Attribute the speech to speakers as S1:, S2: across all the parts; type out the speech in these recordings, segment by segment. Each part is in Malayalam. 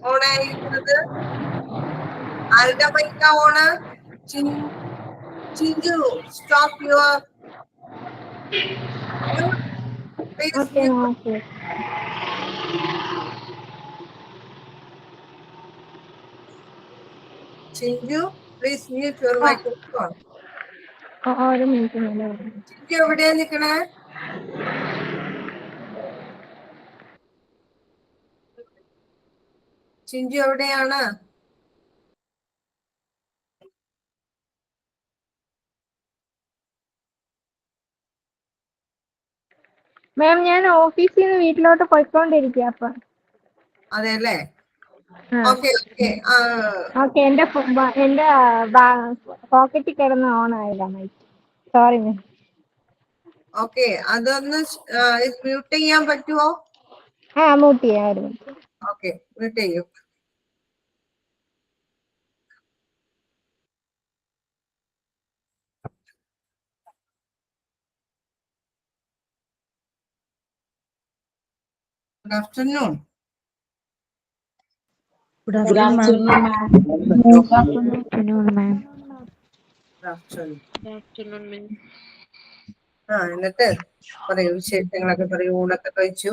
S1: ഓണായിരിക്കുന്നത്? ആരുടെ മൈക്കാ on? Chinchu, stop your Chinchu, please mute your microphone. Chinchu എവിടെയാ നിക്കണേ? ചിഞ്ചു എവിടെയാണ്?
S2: മാം, ഞാൻ ഓഫീസിൽ നിന്ന് വീട്ടിലോട്ട് പോയിക്കൊണ്ടിരിക്കുക. അപ്പൊ
S1: അതെല്ലേ?
S2: ഓക്കെ, എന്റെ പോക്കറ്റിൽ കിടന്ന് ഓണായില്ല മൈക്ക്. Sorry ma'am.
S1: ഓക്കെ, അതൊന്ന് മ്യൂട്ട് ചെയ്യാൻ പറ്റുമോ?
S2: മ്യൂട്ട് ചെയ്യാമായിരുന്നു.
S1: ഓക്കെ, മ്യൂട്ട് ചെയ്യൂ. Good afternoon.
S3: Good afternoon, ma'am.
S2: Good afternoon, ma'am.
S1: Good afternoon.
S3: Good afternoon, ma'am.
S1: എന്നിട്ട് പറയൂ, വിശേഷങ്ങളൊക്കെ പറയൂ. ഊണൊക്കെ കഴിച്ചു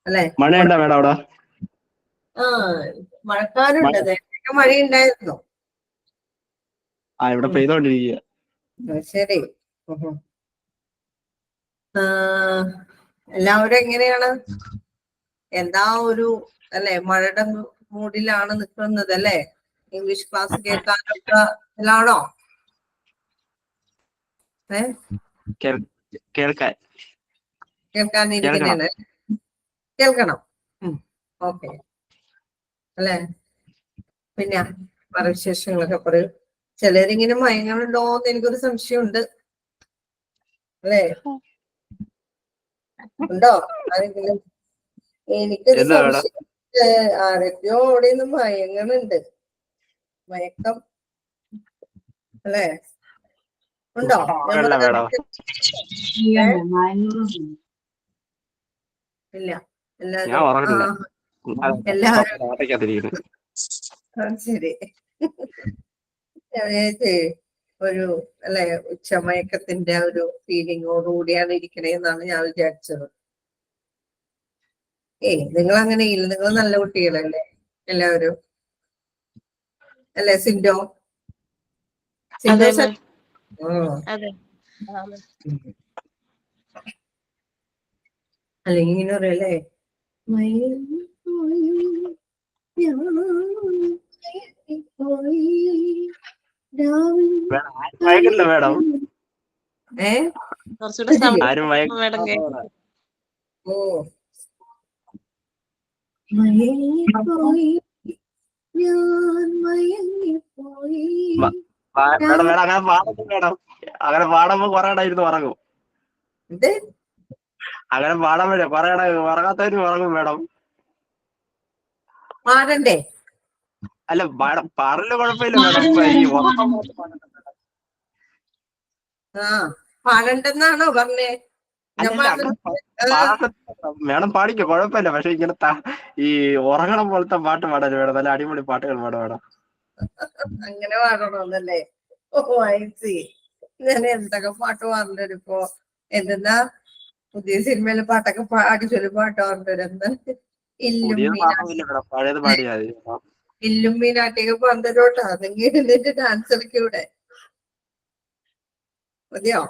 S1: അല്ലെ?
S4: മഴയുണ്ടോ മേഡം അവിടെ?
S1: മഴക്കാരുണ്ട്. നേരത്തെ മഴയുണ്ടായിരുന്നു.
S4: ഇവിടെ പെയ്തോണ്ടിരിക്കുക.
S1: ശരി. എല്ലാവരും എങ്ങനെയാണ്? എന്താ ഒരു അല്ലെ, മഴയുടെ മൂഡിലാണ് നിൽക്കുന്നത് അല്ലെ? ഇംഗ്ലീഷ് ക്ലാസ് കേൾക്കാനൊക്കെ എല്ലാണോ? കേൾക്കാനിരിക്കുന്നതാണ്. കേൾക്കണം. ഓക്കെ അല്ലെ? പിന്നെ വിശേഷങ്ങളൊക്കെ പറയൂ. ചിലരിങ്ങനെ മയങ്ങളുണ്ടോന്ന് എനിക്കൊരു സംശയമുണ്ട് അല്ലേ? ഉണ്ടോ ആരെങ്കിലും? എനിക്കൊരു സംശയം. ആരൊക്കെയോ അവിടെ നിന്ന് മയങ്ങളുണ്ട്. മയക്കം അല്ലേ? ഉണ്ടോ? ഇല്ല, എല്ലാവരും ശരി. ഒരു അല്ലെ, ഉച്ചമയക്കത്തിന്റെ ഒരു ഫീലിങ്ങോടുകൂടിയാണ് ഇരിക്കണേന്നാണ് ഞാൻ വിചാരിച്ചത്. നിങ്ങൾ അങ്ങനെയില്ല, നിങ്ങൾ നല്ല കുട്ടികളല്ലേ എല്ലാവരും അല്ലെ? സിൻഡോ അല്ലെങ്കിൽ ഇങ്ങനെ പറയല്ലേ,
S4: മേഡം. അങ്ങനെ പാടുമ്പോ കൊറേ ഇരുന്ന് ഉറങ്ങും. അങ്ങനെ പാടുമ്പോഴേ കൊറേ ഉറങ്ങാത്തവര് ഉറങ്ങും മേഡം.
S1: പാടണ്ടേ?
S4: അല്ല മേഡം, പാടല് കുഴപ്പമില്ല മേഡം.
S1: പാടണ്ടെന്നാണോ പറഞ്ഞേ?
S4: മേഡം പാടിക്കോ, കുഴപ്പമില്ല. പക്ഷെ ഇങ്ങനത്തെ ഈ ഉറങ്ങണം പോലത്തെ പാട്ട് പാടല് വേണം. നല്ല അടിപൊളി പാട്ടുകൾ പാടാം മേഡം.
S1: അങ്ങനെ പാടണമെന്നല്ലേ? ഞാൻ എന്തൊക്കെ പാട്ട് പാടണ്ടൊരു ഇപ്പോ. എന്തെന്നാ പുതിയ സിനിമയിലെ പാട്ടൊക്കെ അടിച്ചൊരു പാട്ട് പാടണ്ടൊരെന്ന് ഇല്ലുമീനാട്ടിയൊക്കെ പന്തലോട്ടാ. നിങ്ങൾ ഇരുന്നിട്ട് ഡാൻസ് കളിക്കൂടെ? മതിയോ?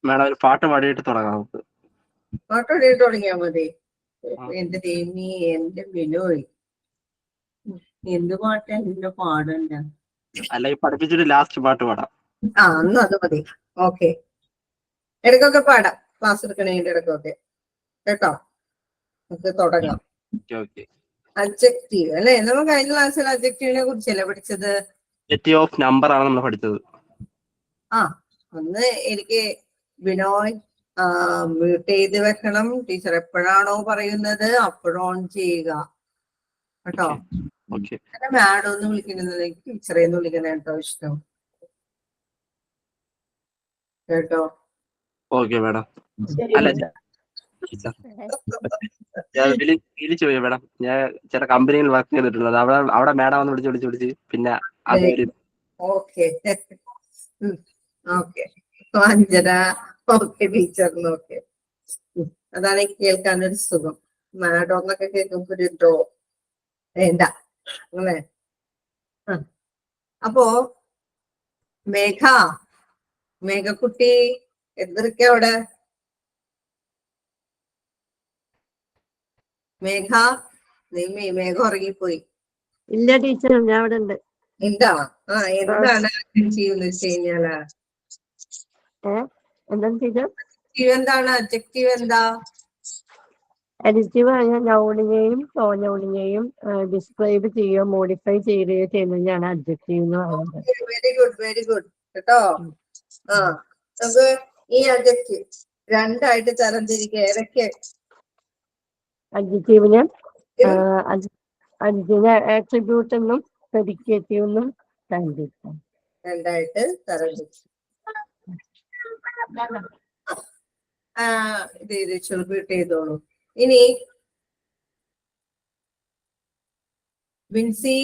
S4: മേഡം ഒരു പാട്ട് പാടിയിട്ട് തുടങ്ങാം.
S1: പാട്ട് പാടിയിട്ട് തുടങ്ങിയാ മതി. എന്റെ ദേവി, എന്റെ ബിനോയ്, എന്ത് പാട്ടാ എന്റെ പാടണ്ട?
S4: അല്ലെങ്കിൽ പഠിപ്പിച്ചിട്ട് ലാസ്റ്റ് പാട്ട് പാടാം.
S1: അന്ന് അത് മതി. ഓക്കെ, ഇടയ്ക്കൊക്കെ പാടാം. ക്ലാസ് എടുക്കണേന്റെ ഇടയ്ക്കൊക്കെ കേട്ടോ. നമുക്ക് തുടങ്ങാം. അഡ്ജക്റ്റീവ് അല്ലെ? നമ്മൾ കഴിഞ്ഞ ക്ലാസ്സിൽ അഡ്ജക്റ്റീവിനെ കുറിച്ചല്ലേ പഠിച്ചത്?
S4: അഡ്ജക്റ്റീവ് ഓഫ് നമ്പർ ആണ് നമ്മൾ പഠിച്ചത്.
S1: ഒന്ന് എനിക്ക് ബിനോയ് മ്യൂട്ട് ചെയ്ത് വെക്കണം. ടീച്ചർ എപ്പോഴാണോ പറയുന്നത് അപ്പോഴും ഓൺ ചെയ്യുക കേട്ടോ. മാഡം ഒന്ന് വിളിക്കുന്നത് ടീച്ചറേന്ന് വിളിക്കണ കേട്ടോ. ഇഷ്ടം കേട്ടോ?
S4: Okay madam. അല്ല ഞാൻ വിളിച്ചു പോയി മേഡം. ഞാൻ ചില കമ്പനിയിൽ വർക്ക് ചെയ്തിട്ടുള്ളത്. അവിടെ മേഡം വന്ന് വിളിച്ച് പിന്നെ അതൊരു
S1: ഓക്കെ ഓക്കെ. അഞ്ജന ഓക്കെ ടീച്ചറിന് ഓക്കെ. അതാണ് കേൾക്കാനൊരു സുഖം. മാഡം എന്നൊക്കെ കേൾക്കുമ്പോ ഒരു ഡോ വേണ്ട അല്ലേ. അപ്പോ മേഘക്കുട്ടി എന്തൊക്കെ അവിടെ? മേഘ ഉറങ്ങിപ്പോയി.
S5: ഇല്ല ടീച്ചർ, ഞാൻ അവിടെ ഉണ്ട്.
S1: എന്താ എന്താണ് ചെയ്യുന്നത് വെച്ച് കഴിഞ്ഞാല്
S5: എന്താണ് ടീച്ചർ?
S1: എന്താണ് അഡ്ജക്റ്റീവ്? എന്താ
S5: അഡിറ്റീവ് ആയ നൗണിനെയും പ്രോനൗണിനെയും ഡിസ്ക്രൈബ് ചെയ്യുകയോ മോഡിഫൈ ചെയ്യുകയോ ചെയ്യുന്നതിനാണ് അഡ്ജക്റ്റീവ് എന്ന് പറയുന്നത്.
S1: വെരി ഗുഡ് കേട്ടോ. നമുക്ക് ഈ അഡ്ജക്റ്റീവ് രണ്ടായിട്ട് തരംതിരിക്കുക. ഏതൊക്കെ?
S5: അഡ്ജക്റ്റീവിന് ആട്രിബ്യൂട്ട് എന്നും പ്രെഡിക്കേറ്റീവ് എന്നും തരംതിരിക്കാം.
S1: രണ്ടായിട്ട് തരംതിരിച്ചു. ഇത് റിപ്പീറ്റ് ചെയ്തോളൂ. ഇനി വിൻസി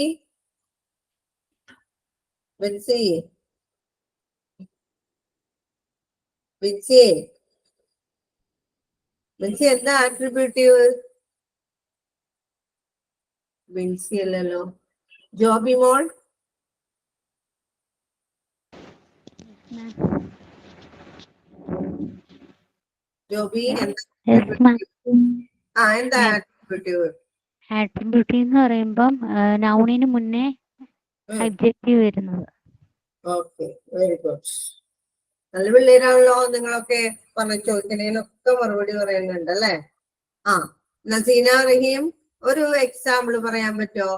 S1: എന്താ ആട്രിബ്യൂട്ടീവ്? വിൻസി അല്ലല്ലോ. ജോബി മോൾ ജോബി എന്താ ആട്രിബ്യൂട്ടീവ്?
S6: ആട്രിബ്യൂട്ടീവ് എന്ന് പറയുമ്പം നൗണിന് മുന്നേ അഡ്ജക്റ്റീവ് വരുന്നത്.
S1: Okay, very good. നല്ല പിള്ളേരാണല്ലോ നിങ്ങളൊക്കെ. പറഞ്ഞ ചോദിക്കുന്നതിനൊക്കെ മറുപടി പറയുന്നുണ്ട് അല്ലേ. നസീന റഹീം, ഒരു എക്സാമ്പിൾ പറയാൻ പറ്റുമോ?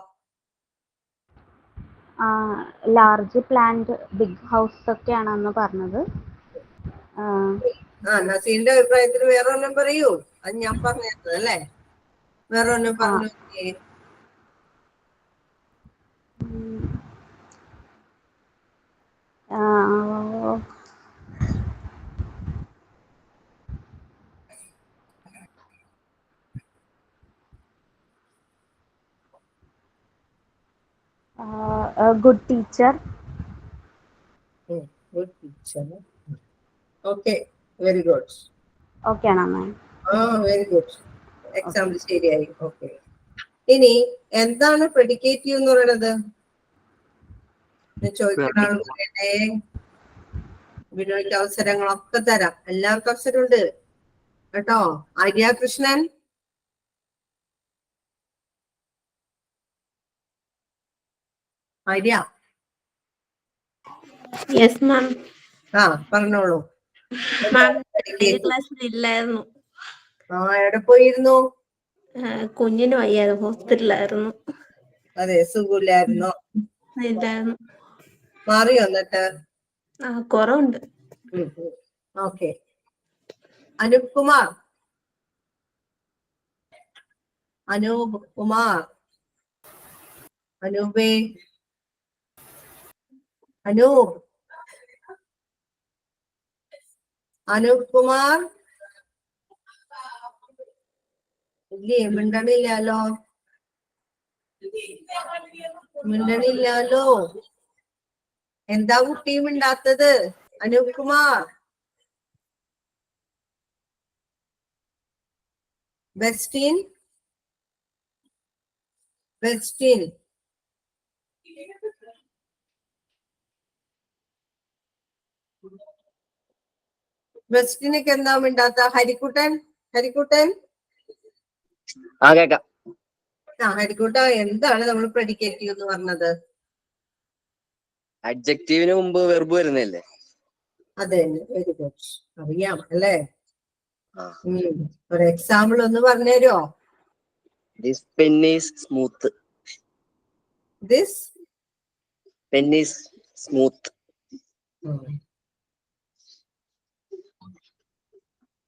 S7: ലാർജ് പ്ലാന്റ്, ബിഗ് ഹൗസ് ഒക്കെയാണെന്ന് പറഞ്ഞത്.
S1: നസീന്റെ അഭിപ്രായത്തിൽ വേറെ ഒന്നും പറയൂ. അത് ഞാൻ പറഞ്ഞത് അല്ലേ. വേറെ ഒന്നും പറഞ്ഞു.
S7: Good teacher.
S1: Okay, very good.
S7: Okay ആണോ മാം?
S1: Very good. എക്സാമ്പിൾ ശരിയായി. ഓക്കെ. ഇനി എന്താണ് പ്രെഡിക്കേറ്റീവ് എന്ന് പറയുന്നത്? ചോദിക്കുന്ന ആൾ പറയട്ടെ. വിനോയ്ക്ക് അവസരങ്ങളൊക്കെ തരാം. എല്ലാവർക്കും അവസരമുണ്ട് കേട്ടോ. ആര്യ കൃഷ്ണൻ, ആര്യ.
S8: Yes ma'am.
S1: പറഞ്ഞോളൂ.
S8: ക്ലാസ്സിലില്ലായിരുന്നു.
S1: എവിടെ പോയിരുന്നു?
S8: കുഞ്ഞിന് വയ്യാതെ ഹോസ്പിറ്റലായിരുന്നു.
S1: അതെ, സുഖമില്ലായിരുന്നോ?
S8: ഇല്ലായിരുന്നു.
S1: മാറിയോ എന്നിട്ട്?
S8: കുറവുണ്ട്.
S1: ഓക്കെ. അനൂപ് കുമാർ, അനൂപേ, അനൂപ് കുമാർ ഇല്ലേ? മിണ്ടണില്ലാലോ. എന്താ കുട്ടി മിണ്ടാത്തത്? അനൂപ് കുമാർ. ബെസ്റ്റിൻ ബെസ്റ്റിനൊക്കെ എന്താ മിണ്ടാത്ത? ഹരിക്കുട്ടൻ
S4: കേക്കാം.
S1: ഹരിക്കുട്ട, എന്താണ് നമ്മൾ പ്രെഡിക്കേറ്റീവ് എന്ന് പറഞ്ഞത്?
S9: അഡ്ജക്റ്റീവിന് മുമ്പ് വെർബ് വരുന്നില്ലേ?
S1: അതെ, വെരി ഗുഡ്. അറിയാം അല്ലേ. ഒരു എക്സാമ്പിൾ ഒന്ന് പറഞ്ഞുതരുമോ?
S9: This pen is smooth.
S1: This
S9: pen is smooth.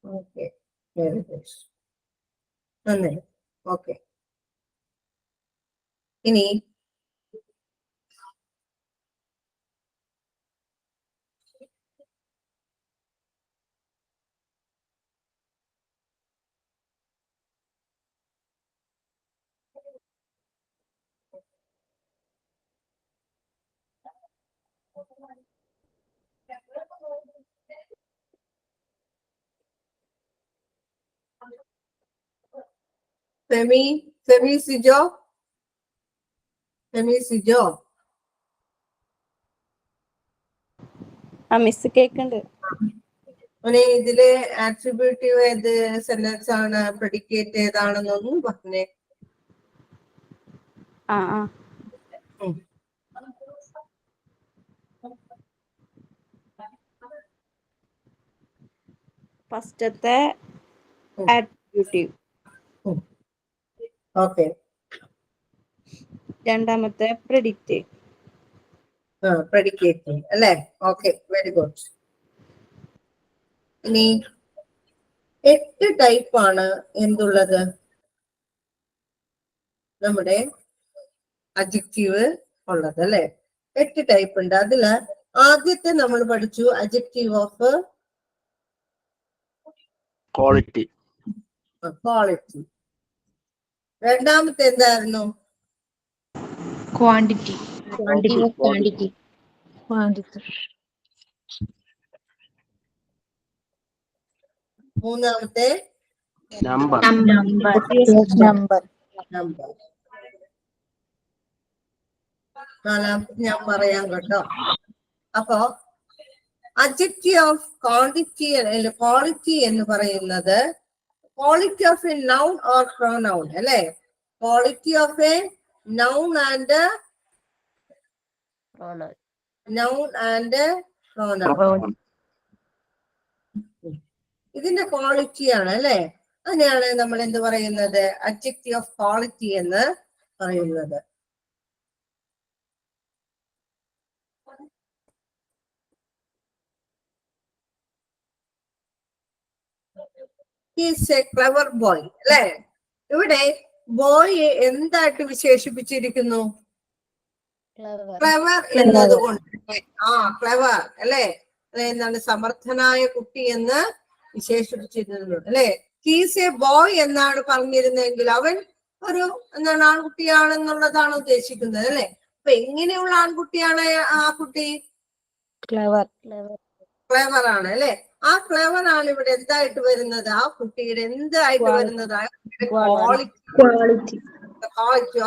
S1: Okay, very good. നന്നായി. ഓക്കെ. ഇനി ഫെമി സിജോ.
S8: മിസ് കേക്കുണ്ട്.
S1: ഇതില് ആട്രിബ്യൂട്ടീവ് ഏത് സെന്റൻസ് ആണ്, പ്രെഡിക്കേറ്റ് ഏതാണെന്നൊന്നും പറഞ്ഞേ.
S8: ഫസ്റ്റത്തെ ആട്രിബ്യൂട്ടീവ്,
S1: ഓക്കെ.
S8: രണ്ടാമത്തെ പ്രെഡിക്റ്റീവ്.
S1: പ്രെഡിക്കേറ്റ് അല്ലേ? Okay, very good. ഇനി 8 ടൈപ്പാണ് എന്തുള്ളത്, നമ്മുടെ അഡ്ജക്റ്റീവ് ഉള്ളത് അല്ലെ. 8 ടൈപ്പ് ഉണ്ട്. അതില് ആദ്യത്തെ നമ്മൾ പഠിച്ചു അഡ്ജക്റ്റീവ് ഓഫ്
S4: ക്വാളിറ്റി.
S1: രണ്ടാമത്തെ എന്തായിരുന്നു?
S3: ക്വാണ്ടിറ്റി.
S1: മൂന്നാമത്തെ
S4: നമ്പർ.
S1: നമ്പർ. നാലാമത്തെ ഞാൻ പറയാം കേട്ടോ. അപ്പോ അഡ്ജക്റ്റീവ് ഓഫ് ക്വാളിറ്റി എന്ന് പറയുന്നത് quality of a noun or pronoun അല്ലെ. Quality of a noun and pronoun. ഇതിന്റെ ക്വാളിറ്റിയാണ് അല്ലെ. അതിനെയാണ് നമ്മൾ എന്ത് പറയുന്നത്, അഡ്ജക്റ്റീവ് ഓഫ് ക്വാളിറ്റി എന്ന് പറയുന്നത്. ഹീസ് എ ക്ലെവർ ബോയ് അല്ലെ. ഇവിടെ ബോയ് എന്തായിട്ട് വിശേഷിപ്പിച്ചിരിക്കുന്നു? ക്ലെവർ എന്നതുകൊണ്ട്. ക്ലെവർ അല്ലെ. എന്താണ്, സമർത്ഥനായ കുട്ടി എന്ന് വിശേഷിപ്പിച്ചിരുന്നു അല്ലെ. ഹീസ് എ ബോയ് എന്നാണ് പറഞ്ഞിരുന്നെങ്കിൽ അവൻ ഒരു എന്താണ് ആൺകുട്ടിയാണെന്നുള്ളതാണ് ഉദ്ദേശിക്കുന്നത് അല്ലെ. അപ്പൊ എങ്ങനെയുള്ള ആൺകുട്ടിയാണ് ആ കുട്ടി? ക്ലെവർ ആണ് അല്ലെ. ആ ക്ലെവർ ആണ് ഇവിടെ എന്തായിട്ട് വരുന്നത്, ആ കുട്ടിയുടെ എന്തായിട്ട് വരുന്നത്, quality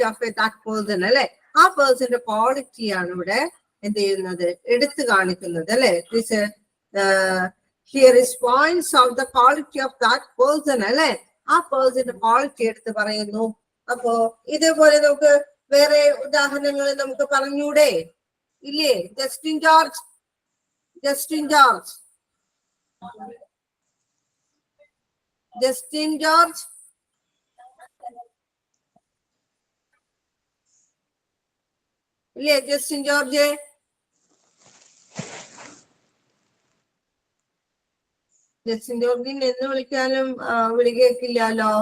S1: of A that person അല്ലെ. ആ പേഴ്സന്റെ ക്വാളിറ്റിയാണ് ഇവിടെ എന്ത് ചെയ്യുന്നത്, എടുത്തു കാണിക്കുന്നത് അല്ലെ. Here is points of the quality of that person അല്ലെ. ആ പേഴ്സന്റെ ക്വാളിറ്റി എടുത്ത് പറയുന്നു. അപ്പോ ഇതേപോലെ നമുക്ക് വേറെ ഉദാഹരണങ്ങൾ നമുക്ക് പറഞ്ഞൂടെ ഇല്ലേ? ജസ്റ്റിൻ ജോർജ് ഇല്ലേ? ജസ്റ്റിൻ ജോർജ് എന്ന് വിളിക്കാനും വിളി കേൾക്കില്ലല്ലോ,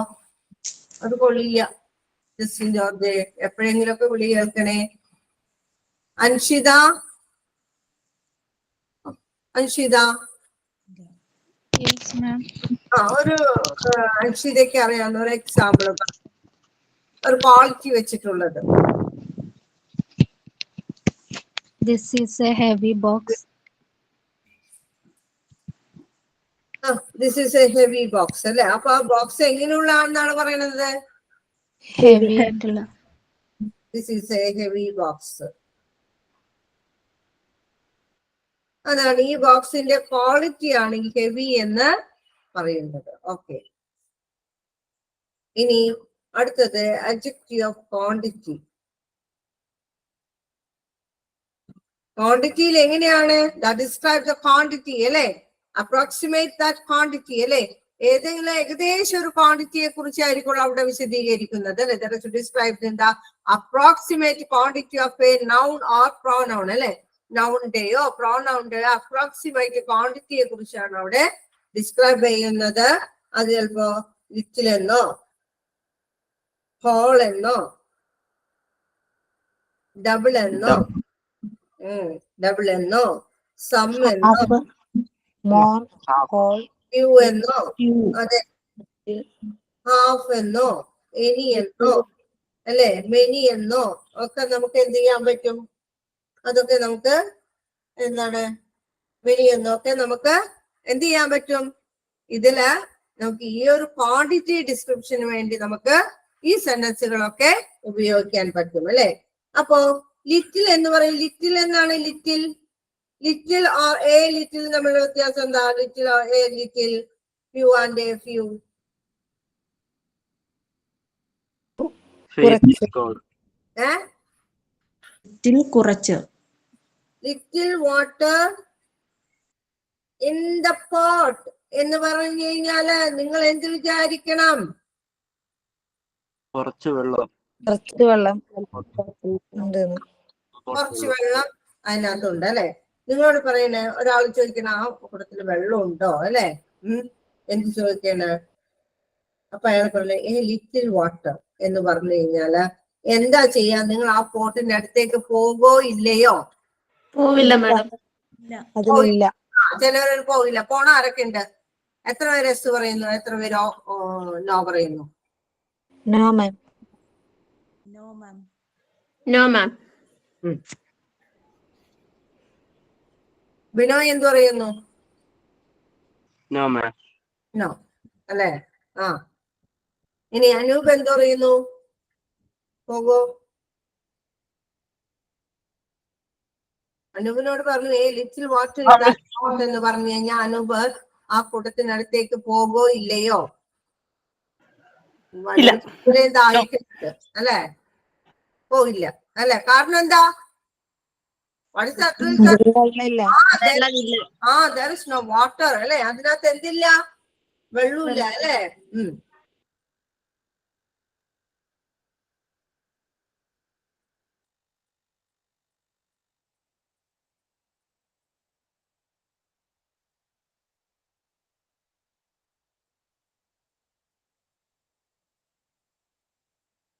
S1: അത് കൊള്ളില്ല. ജസ്റ്റിൻ ജോർജ് എപ്പോഴെങ്കിലും ഒക്കെ വിളി കേൾക്കണേ. അൻഷിത ഒരു അൻഷിതയ്ക്ക് അറിയാവുന്ന ഒരു എക്സാമ്പിൾ, ഒരു ക്വാളിറ്റി വെച്ചിട്ടുള്ളത്.
S6: This is a heavy box.
S1: This is a heavy box അല്ലെ. അപ്പൊ ആ ബോക്സ് എങ്ങനെയുള്ള ആണെന്നാണ് പറയുന്നത്?
S6: Heavy ആയിട്ടുള്ള.
S1: This is a heavy box. അതാണ് ഈ ബോക്സിന്റെ ക്വാളിറ്റി ആണ് ഈ ഹെവി എന്ന് പറയുന്നത്. ഓക്കെ. ഇനി അടുത്തത് അഡ്ജക്റ്റീവ് ഓഫ് ക്വാണ്ടിറ്റി. ക്വാണ്ടിറ്റിയിൽ എങ്ങനെയാണ്? ദാറ്റ് ഡിസ്ക്രൈബ് ദ ക്വാണ്ടിറ്റി അല്ലെ. അപ്രോക്സിമേറ്റ് ദാറ്റ് ക്വാണ്ടിറ്റി അല്ലെ. ഏതെങ്കിലും ഏകദേശം ഒരു ക്വാണ്ടിറ്റിയെ കുറിച്ചായിരിക്കും അവിടെ വിശദീകരിക്കുന്നത് അല്ലെ. That to describe the approximate quantity of a noun or pronoun അല്ലെ. നൗണിന്റെയോ പ്രോനൗണിന്റെയോ അപ്രോക്സിമേറ്റ് ക്വാണ്ടിറ്റിയെ കുറിച്ചാണ് അവിടെ ഡിസ്ക്രൈബ് ചെയ്യുന്നത്. അത് ചിലപ്പോ ലിറ്റിൽ എന്നോ ഹോൾ എന്നോ ഡബിൾ എന്നോ സം എന്നോ ഫ്യൂ എന്നോ അതെ ഹാഫ് എന്നോ എനി എന്നോ അല്ലെ മെനി എന്നോ ഒക്കെ നമുക്ക് എന്ത് ചെയ്യാൻ പറ്റും? അതൊക്കെ നമുക്ക് എന്താണ് വിനിയെന്നൊക്കെ നമുക്ക് എന്ത് ചെയ്യാൻ പറ്റും? ഇതില് നമുക്ക് ഈ ഒരു ക്വാണ്ടിറ്റി ഡിസ്ക്രിപ്ഷന് വേണ്ടി നമുക്ക് ഈ സെന്റൻസുകളൊക്കെ ഉപയോഗിക്കാൻ പറ്റും അല്ലെ. അപ്പോ ലിറ്റിൽ എന്ന് പറയും. ലിറ്റിൽ എന്നാണ് little. Little or a little തമ്മിലുള്ള വ്യത്യാസം എന്താ? Little or a little, few and a few.
S3: Little കുറച്ച്.
S1: Little water in the pot എന്ന് പറഞ്ഞു കഴിഞ്ഞാല് നിങ്ങൾ എന്ത് വിചാരിക്കണം?
S4: കുറച്ച് വെള്ളം.
S8: കുറച്ച് വെള്ളം
S1: കുറച്ച് വെള്ളം അതിനകത്തുണ്ട് അല്ലെ. നിങ്ങളോട് പറയണേ, ഒരാൾ ചോദിക്കണ ആ കുടത്തിൽ വെള്ളം ഉണ്ടോ അല്ലെ. എന്ത് ചോദിക്കണേ? അപ്പൊ അയാൾ പറഞ്ഞേ ലിറ്റിൽ വാട്ടർ എന്ന് പറഞ്ഞു കഴിഞ്ഞാല് എന്താ ചെയ്യാ? നിങ്ങൾ ആ പോട്ടിന്റെ അടുത്തേക്ക് പോകോ ഇല്ലയോ?
S3: പോവില്ല മാഡം.
S8: അതിലില്ല.
S1: ചിലവർ പോകില്ല. പോണ ആരൊക്കെ ഉണ്ട്? എത്ര പേര് എസ് പറയുന്നു? എത്ര പേര് നോ പറയുന്നു?
S8: No ma'am.
S3: No ma'am.
S1: Binoy എന്ത് പറയുന്നു?
S4: No ma'am.
S1: നോ അല്ലെ. ആ ഇനി അനൂപ് എന്ത് പറയുന്നു? പോകോ? അനൂപിനോട് പറഞ്ഞു ലിറ്റിൽ വാട്ടർ എന്ന് പറഞ്ഞു കഴിഞ്ഞാൽ അനൂപ് ആ കൂട്ടത്തിനടുത്തേക്ക് പോകോ ഇല്ലയോ? ഇതായിരിക്കുന്നത് അല്ലെ. പോയില്ല അല്ലെ. കാരണം എന്താ? there is no water അല്ലെ. അതിനകത്ത് എന്തില്ല? വെള്ളമില്ല അല്ലെ.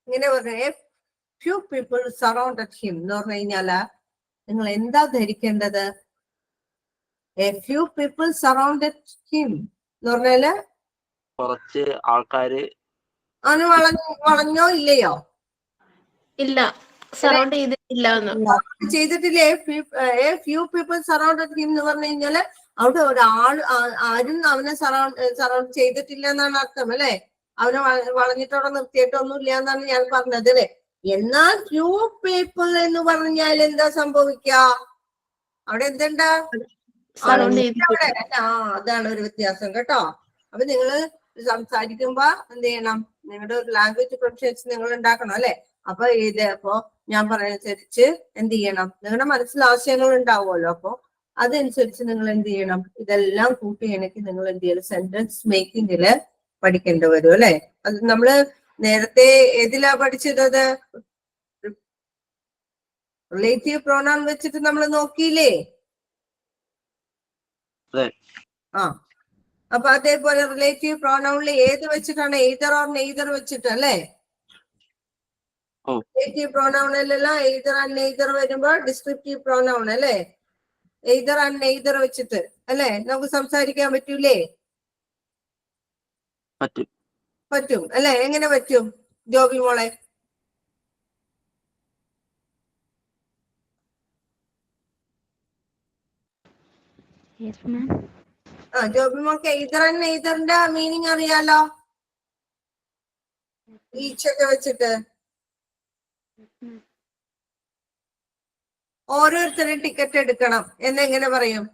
S1: ഇങ്ങനെ പറഞ്ഞ few people surrounded him എന്ന് പറഞ്ഞു കഴിഞ്ഞാല് നിങ്ങൾ എന്താ ധരിക്കേണ്ടത്? a few people surrounded him എന്ന് പറഞ്ഞാല്
S4: കുറച്ച് ആൾക്കാര്
S1: അവന് വളഞ്ഞോ ഇല്ലയോ?
S3: ഇല്ല, സറൗണ്ട് ചെയ്തിട്ടില്ല.
S1: ചെയ്തിട്ടില്ലേ? a few people surrounded him എന്ന് പറഞ്ഞു കഴിഞ്ഞാല് അവിടെ ഒരാൾ ആരും അവനെ സറൗണ്ട് ചെയ്തിട്ടില്ല എന്നാണ് അർത്ഥം അല്ലെ. അവനെ വളഞ്ഞിട്ടോടെ നിർത്തിയിട്ടൊന്നും ഇല്ല എന്നാണ് ഞാൻ പറഞ്ഞത് അല്ലെ. എന്നാൽ ഫ്യൂ പീപ്പിൾ എന്ന് പറഞ്ഞാൽ എന്താ സംഭവിക്ക? അവിടെ എന്തുണ്ടാ? അതാണ് ഒരു വ്യത്യാസം കേട്ടോ. അപ്പൊ നിങ്ങള് സംസാരിക്കുമ്പോ എന്ത് ചെയ്യണം? നിങ്ങളുടെ ഒരു ലാംഗ്വേജ് പ്രൊഫഷൻസ് നിങ്ങൾ ഉണ്ടാക്കണം അല്ലെ. അപ്പൊ അപ്പൊ ഞാൻ പറയുന്നതനുസരിച്ച് എന്ത് ചെയ്യണം? നിങ്ങളുടെ മനസ്സിൽ ആശയങ്ങൾ ഉണ്ടാവുമല്ലോ. അപ്പൊ അതനുസരിച്ച് നിങ്ങൾ എന്ത് ചെയ്യണം? ഇതെല്ലാം കൂട്ടിയിണക്കി നിങ്ങൾ എന്ത് ചെയ്യണം? സെന്റൻസ് മേക്കിങ്ങില് പഠിക്കേണ്ടി വരും അല്ലെ. അത് നമ്മള് നേരത്തെ ഏതിലാ പഠിച്ചത്? റിലേറ്റീവ് പ്രോണൗൺ വെച്ചിട്ട് നമ്മൾ നോക്കിയില്ലേ? അപ്പൊ അതേപോലെ റിലേറ്റീവ് പ്രോണൗണിൽ ഏത് വെച്ചിട്ടാണ്? എയ്തർ ഓർ നെയ്തർ വെച്ചിട്ട് അല്ലെ. റിലേറ്റീവ് പ്രോണൗണിലെല്ലാം എയ്തർ ആൻഡ് നെയ്തർ വരുമ്പോ ഡിസ്ക്രിപ്റ്റീവ് പ്രോണൗൺ അല്ലെ. എയ്തർ ആൻഡ് നെയ്തർ വെച്ചിട്ട് അല്ലെ നമുക്ക് സംസാരിക്കാൻ പറ്റൂലേ? പറ്റും അല്ലെ. എങ്ങനെ പറ്റും ജോബി മോളെ? ജോബി മോൾക്ക് എയ്തർ ആൻഡ് നെയ്തറിന്റെ മീനിങ് അറിയാലോ? ഈച്ചൊക്കെ വെച്ചിട്ട് ഓരോരുത്തരും ടിക്കറ്റ് എടുക്കണം എന്നെങ്ങനെ പറയും?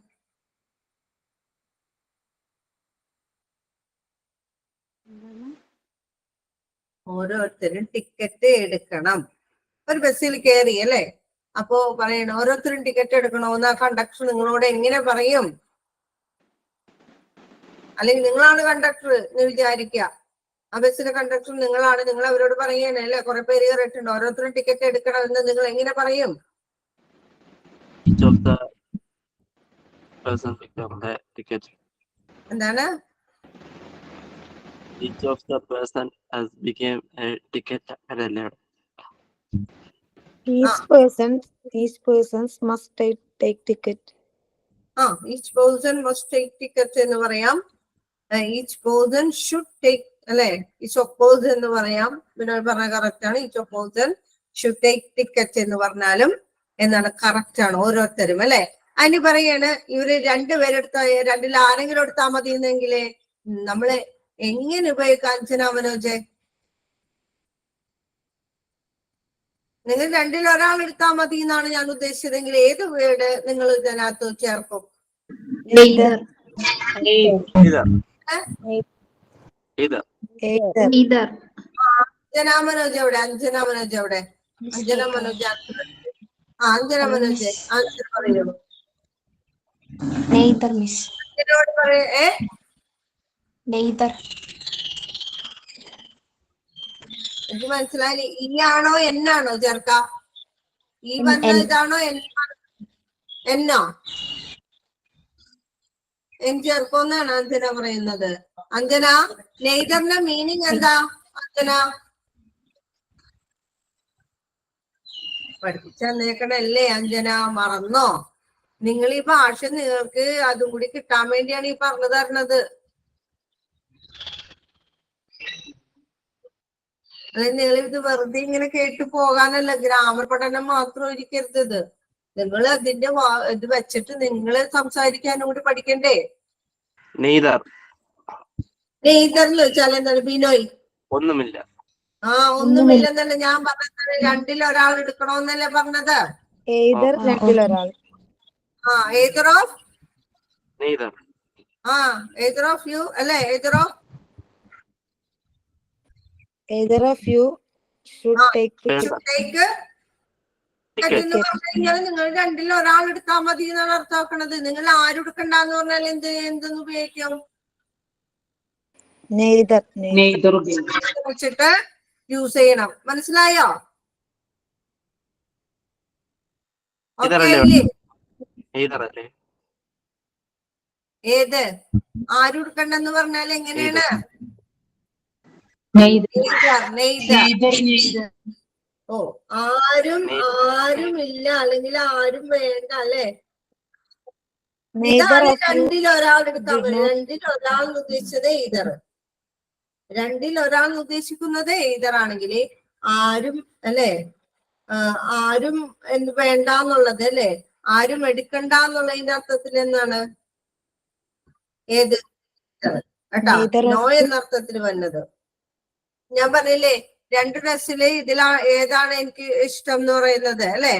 S1: ഓരോരുത്തരും ടിക്കറ്റ് എടുക്കണം. ഒരു ബസ്സിൽ കയറി അല്ലെ. അപ്പോ പറയണം ഓരോരുത്തരും ടിക്കറ്റ് എടുക്കണോന്ന് ആ കണ്ടക്ടർ നിങ്ങളോട് എങ്ങനെ പറയും? അല്ലെങ്കിൽ നിങ്ങളാണ് കണ്ടക്ടർ എന്ന് വിചാരിക്കുക. ആ ബസ്സിലെ കണ്ടക്ടർ നിങ്ങളാണ്. നിങ്ങൾ അവരോട് പറയണേ അല്ലെ. കുറെ പേര് കയറിയിട്ടുണ്ട്, ഓരോരുത്തരും ടിക്കറ്റ് എടുക്കണം എന്ന് നിങ്ങൾ എങ്ങനെ പറയും? എന്താണ്?
S4: Each of the person has become a ticket holder.
S8: Each persons must take ticket.
S1: Each person must take ticket എന്ന് പറയാം. Each person should take അല്ലെ. each of person എന്ന് പറയാം. പിന്നെ പറഞ്ഞ കറക്റ്റ് ആണ്. each of person should take ticket എന്ന് പറഞ്ഞാലും എന്നാണ്. കറക്റ്റ് ആണ് ഓരോരുത്തരും അല്ലെ. അതിന് പറയാണ് ഇവര് രണ്ടുപേരെടുത്ത രണ്ടിൽ ആരെങ്കിലും എടുത്താൽ മതി എന്നെങ്കിലേ നമ്മള് എങ്ങനെ ഉപയോഗിക്കാം അഞ്ജന മനോജെ? നിങ്ങൾ രണ്ടിൽ ഒരാൾ എടുത്താൽ മതി എന്നാണ് ഞാൻ ഉദ്ദേശിച്ചതെങ്കിൽ ഏത് വേർഡ് നിങ്ങൾ ഇതിനകത്ത് ചേർക്കും?
S3: Neither.
S6: Neither.
S1: അഞ്ജന മനോജ് എവിടെ? അഞ്ജന മനോജ് എവിടെ? അഞ്ജന മനോജ് അഞ്ജന മനോജ് ആൻസർ പറയൂ.
S6: Neither, miss.
S1: അഞ്ജനോട് പറയേ.
S6: Neither.
S1: എനിക്ക് മനസ്സിലായി. ഈ ആണോ എന്നാണോ ചേർക്ക? ഈ വന്ന ഇതാണോ എന്നോ? എൻ ചേർക്കോന്നാണ് അഞ്ജന പറയുന്നത്. അഞ്ജന, നെയ്തറിന്റെ മീനിങ് എന്താ അഞ്ജന? പഠിപ്പിച്ചേക്കണല്ലേ അഞ്ജന, മറന്നോ? നിങ്ങൾ ഈ ഭാഷ നിങ്ങൾക്ക് അതും കൂടി കിട്ടാൻ വേണ്ടിയാണ് ഈ പറഞ്ഞു തരണത്. അതായത് നിങ്ങൾ ഇത് വെറുതെ ഇങ്ങനെ കേട്ടു പോകാനല്ല, ഗ്രാമർ പഠനം മാത്രം ഇരിക്കരുത് ഇത്. നിങ്ങൾ അതിന്റെ ഇത് വെച്ചിട്ട് നിങ്ങൾ സംസാരിക്കാനും കൂടി പഠിക്കണ്ടേ? നെയ്തറിൽ വെച്ചാൽ എന്താണ് ബിനോയ്?
S4: ഒന്നുമില്ല.
S1: ഒന്നുമില്ലെന്നല്ല ഞാൻ പറഞ്ഞത്. രണ്ടിൽ ഒരാൾ എടുക്കണോന്നല്ലേ പറഞ്ഞത്?
S8: രണ്ടിലൊരാൾ.
S1: either of either of you അല്ലെ?
S8: Either of you should take
S1: എന്ന് പറഞ്ഞു കഴിഞ്ഞാൽ നിങ്ങൾ രണ്ടിൽ ഒരാൾ എടുത്താൽ മതി എന്നാണ് അർത്ഥമാക്കണത്. നിങ്ങൾ ആരും എടുക്കണ്ടെന്ന് പറഞ്ഞാൽ എന്തെന്ന് ഉപയോഗിക്കും? വെച്ചിട്ട് യൂസ് ചെയ്യണം. മനസ്സിലായോ? ഏത് ആരും എടുക്കണ്ടെന്ന് പറഞ്ഞാൽ എങ്ങനെയാണ്? ആരും ഇല്ല അല്ലെങ്കിൽ ആരും വേണ്ട അല്ലെ? ഇതാണ് രണ്ടിൽ ഒരാൾ എടുക്കാൻ പറ്റും. രണ്ടിൽ ഒരാൾ ഉദ്ദേശിച്ചത് എയ്തർ. രണ്ടിൽ ഒരാൾ ഉദ്ദേശിക്കുന്നത് എയ്തർ ആണെങ്കിൽ ആരും അല്ലെ, ആരും വേണ്ടാന്നുള്ളത് അല്ലെ, ആരും എടുക്കണ്ട എന്നുള്ളതിന്റെ അർത്ഥത്തിൽ എന്താണ്? ഏത് കേട്ടാ? നോ എന്ന അർത്ഥത്തിൽ വന്നത്. ഞാൻ പറഞ്ഞില്ലേ രണ്ട് ഡ്രസ്സില് ഏതാണ് എനിക്ക് ഇഷ്ടം എന്ന് പറയുന്നത് അല്ലെ?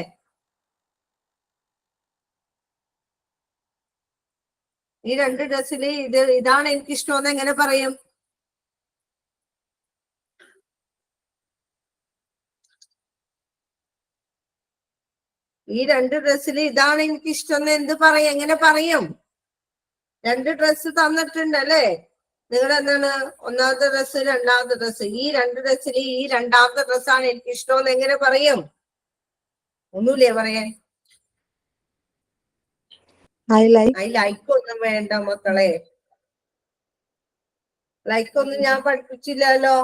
S1: ഈ രണ്ട് ഡ്രസ്സില് ഇതാണ് എനിക്ക് ഇഷ്ടം എന്ന് എങ്ങനെ പറയും? ഈ രണ്ട് ഡ്രസ്സിൽ ഇതാണ് എനിക്ക് ഇഷ്ടം എന്ന് എന്ത് പറയും? എങ്ങനെ പറയും? രണ്ട് ഡ്രസ്സ് തന്നിട്ടുണ്ട് അല്ലെ? നിങ്ങൾ എന്താണ് ഒന്നാമത്തെ ഡ്രസ്സ്, രണ്ടാമത്തെ ഡ്രസ്സ്. ഈ രണ്ട് ഡ്രസ്സിൽ ഈ രണ്ടാമത്തെ ഡ്രസ്സാണ് എനിക്ക് ഇഷ്ടം എന്ന് എങ്ങനെ പറയും? ഒന്നുമില്ലേ പറയാൻ? ഐ ലൈക്ക് ഒന്നും വേണ്ട മക്കളെ. ലൈക്ക് ഒന്നും ഞാൻ പഠിപ്പിച്ചില്ലല്ലോ.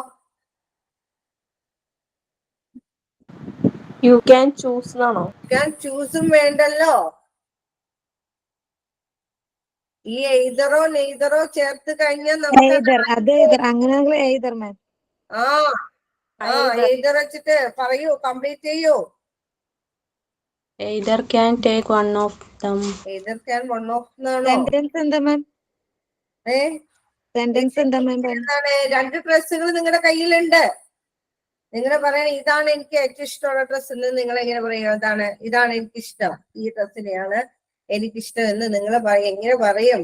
S3: You can choose എന്നാണോ?
S1: ചൂസും വേണ്ടല്ലോ. ഈ എയ്തറോ നെയ്തറോ ചേർത്ത് കഴിഞ്ഞാൽ നമുക്ക് എയ്തർ വെച്ചിട്ട് പറയൂ, കംപ്ലീറ്റ് ചെയ്യൂ.
S3: Either can take one of them.
S1: Either can one of എന്നാണോ? എന്താണ്? രണ്ട് ഡ്രസ്സുകൾ നിങ്ങളുടെ കയ്യിലുണ്ട്. നിങ്ങൾ പറയണ ഇതാണ് എനിക്ക് ഏറ്റവും ഇഷ്ടമുള്ള ഡ്രസ്സ് എന്ന് നിങ്ങൾ എങ്ങനെ പറയും? ഇതാണ് എനിക്കിഷ്ടം, ഈ ഡ്രസ്സിനെയാണ് എനിക്കിഷ്ടം എന്ന് നിങ്ങൾ എങ്ങനെ പറയും?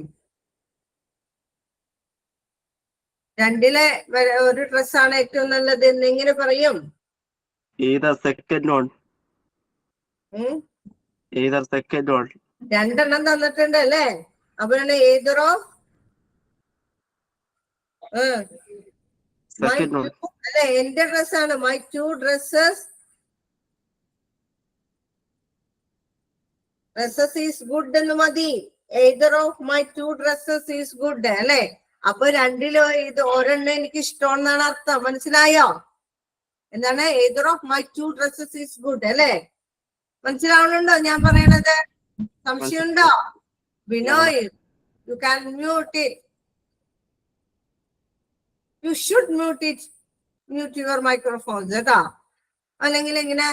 S1: രണ്ടിലെ ഒരു ഡ്രസ്സാണ് ഏറ്റവും നല്ലത് എന്ന് എങ്ങനെ പറയും? രണ്ടെണ്ണം തന്നിട്ടുണ്ട് അല്ലേ? അപ്പൊ ഏതറോ അല്ലെ? എന്റെ ഡ്രസ്സാണ് my two dresses is good എന്ന് മതി. either of my two dresses is good അല്ലെ? അപ്പൊ രണ്ടിലോ ഇത് ഒരെണ്ണം എനിക്ക് ഇഷ്ടമാണെന്നാണ് അർത്ഥം. മനസ്സിലായോ? എന്താണ്? either of my two dresses is good അല്ലെ? മനസ്സിലാവുന്നുണ്ടോ ഞാൻ പറയണത്? സംശയമുണ്ടോ? Binoy, you can mute it. You should mute your microphones കേട്ടോ. അല്ലെങ്കിൽ ഇങ്ങനെ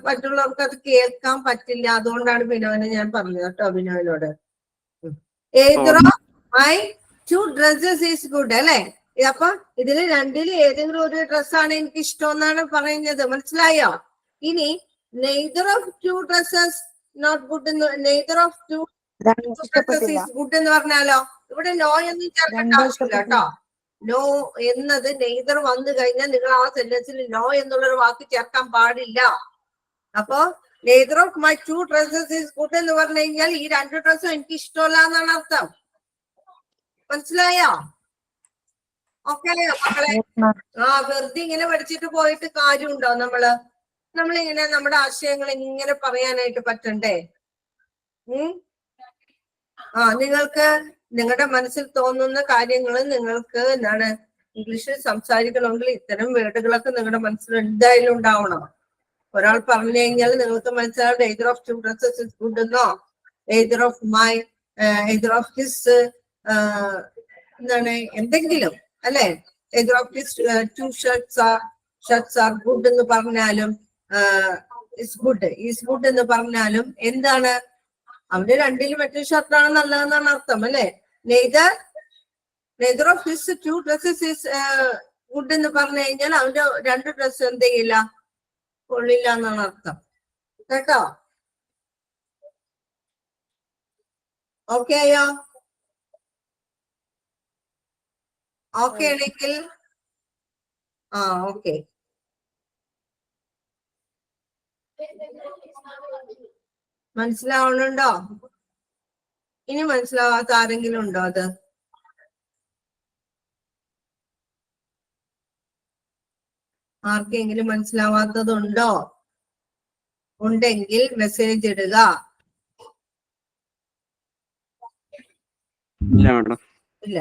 S1: മറ്റുള്ളവർക്ക് അത് കേൾക്കാൻ പറ്റില്ല. അതുകൊണ്ടാണ് ബിനോയിനെ ഞാൻ പറഞ്ഞത് കേട്ടോ, ബിനോയിനോട്. Either my 2 dresses is good അല്ലെ? അപ്പൊ ഇതില് രണ്ടില് ഏതെങ്കിലും ഒരു ഡ്രസ്സാണ് എനിക്ക് ഇഷ്ടം എന്നാണ് പറയുന്നത്. മനസ്സിലായോ? ഇനി neither of 2 dresses not good എന്ന്, neither of 2 dresses is good എന്ന് പറഞ്ഞാലോ ഇവിടെ നോ എന്ന് ചേർക്കേണ്ട ആവശ്യമില്ല കേട്ടോ. നോ എന്നത് നെയ്തർ വന്നു കഴിഞ്ഞാൽ നിങ്ങൾ ആ സെന്റൻസിൽ നോ എന്നുള്ളൊരു വാക്ക് ചേർക്കാൻ പാടില്ല. അപ്പൊ neither of my 2 dresses is good എന്ന് പറഞ്ഞു കഴിഞ്ഞാൽ ഈ 2 ഡ്രസ്സും എനിക്ക് ഇഷ്ടമല്ല എന്നാണ് അർത്ഥം. മനസ്സിലായോ? ഓക്കെ മക്കളെ? വെറുതെ ഇങ്ങനെ പഠിച്ചിട്ട് പോയിട്ട് കാര്യമുണ്ടോ? നമ്മളിങ്ങനെ നമ്മുടെ ആശയങ്ങൾ ഇങ്ങനെ പറയാനായിട്ട് പറ്റണ്ടേ? നിങ്ങൾക്ക് നിങ്ങളുടെ മനസ്സിൽ തോന്നുന്ന കാര്യങ്ങൾ നിങ്ങൾക്ക് എന്താണ് ഇംഗ്ലീഷിൽ സംസാരിക്കണമെങ്കിൽ ഇത്തരം വേർഡുകളൊക്കെ നിങ്ങളുടെ മനസ്സിൽ എന്തായാലും ഉണ്ടാവണം. ഒരാൾ പറഞ്ഞു കഴിഞ്ഞാൽ നിങ്ങൾക്ക് മനസ്സിലാവും either of 2 dresses is good എന്നോ either of my either of his എന്താണ് എന്തെങ്കിലും അല്ലെ, either of his 2 shirts are good എന്ന് പറഞ്ഞാലും is good എന്ന് പറഞ്ഞാലും എന്താണ്, അവന്റെ രണ്ടിലും മറ്റൊരു ഷർട്ടാണ് നല്ലതെന്നാണ് അർത്ഥം അല്ലെ. Neither of his 2 dresses is good എന്ന് പറഞ്ഞു കഴിഞ്ഞാൽ അവന്റെ 2 ഡ്രസ് എന്ത് ചെയ്യില്ല, കൊള്ളില്ല എന്നാണ് അർത്ഥം കേട്ടോ. ഓക്കെ ആയോ? ഓക്കെ ആണെങ്കിൽ ഓക്കെ. മനസ്സിലാവണുണ്ടോ? ഇനി മനസ്സിലാവാത്ത ആരെങ്കിലും ഉണ്ടോ? അത് ആർക്കെങ്കിലും മനസ്സിലാവാത്തതുണ്ടോ? ഉണ്ടെങ്കിൽ മെസ്സേജ് ഇടുക. ഇല്ല.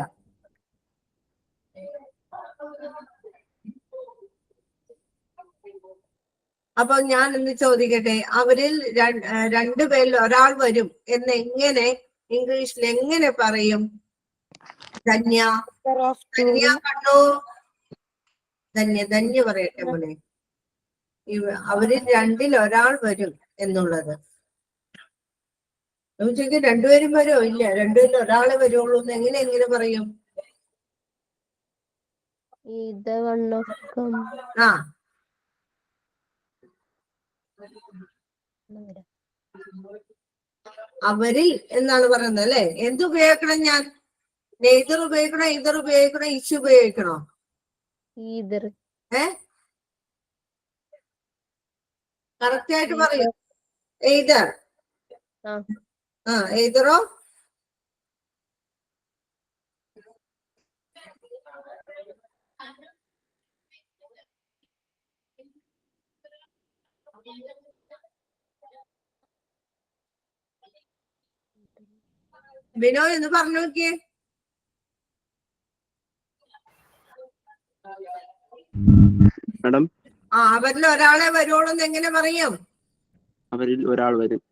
S1: അപ്പൊ ഞാൻ ഇന്ന് ചോദിക്കട്ടെ, അവരിൽ 2 പേരിൽ ഒരാൾ വരും എന്ന് എങ്ങനെ ഇംഗ്ലീഷിൽ എങ്ങനെ പറയും? ധന്യ കണ്ണു, ധന്യ പറയട്ടെ മോനെ. അവരിൽ 2 ഒരാൾ വരും എന്നുള്ളത് ചോദിക്കും. 2 പേരും വരുമോ? ഇല്ല, 2 പേരിൽ ഒരാളെ വരുള്ളൂ എന്ന് എങ്ങനെ പറയും? അവരിൽ എന്നാണ് പറയുന്നത് അല്ലെ. എന്തുപയോഗിക്കണം? ഞാൻ നെയ്തർ ഉപയോഗിക്കണോ, ഇതർ ഉപയോഗിക്കണോ, ഇഷ് ഉപയോഗിക്കണോ? കറക്റ്റ് ആയിട്ട് പറയൂ. എയ്തർ. എയ്തറോ ബിനോയ് എന്ന് പറഞ്ഞു നോക്കിയേ.
S4: മാഡം
S1: അവരിൽ ഒരാളെ വരുള്ളൂ എന്ന് എങ്ങനെ പറയും?
S4: അവരിൽ ഒരാൾ വരും.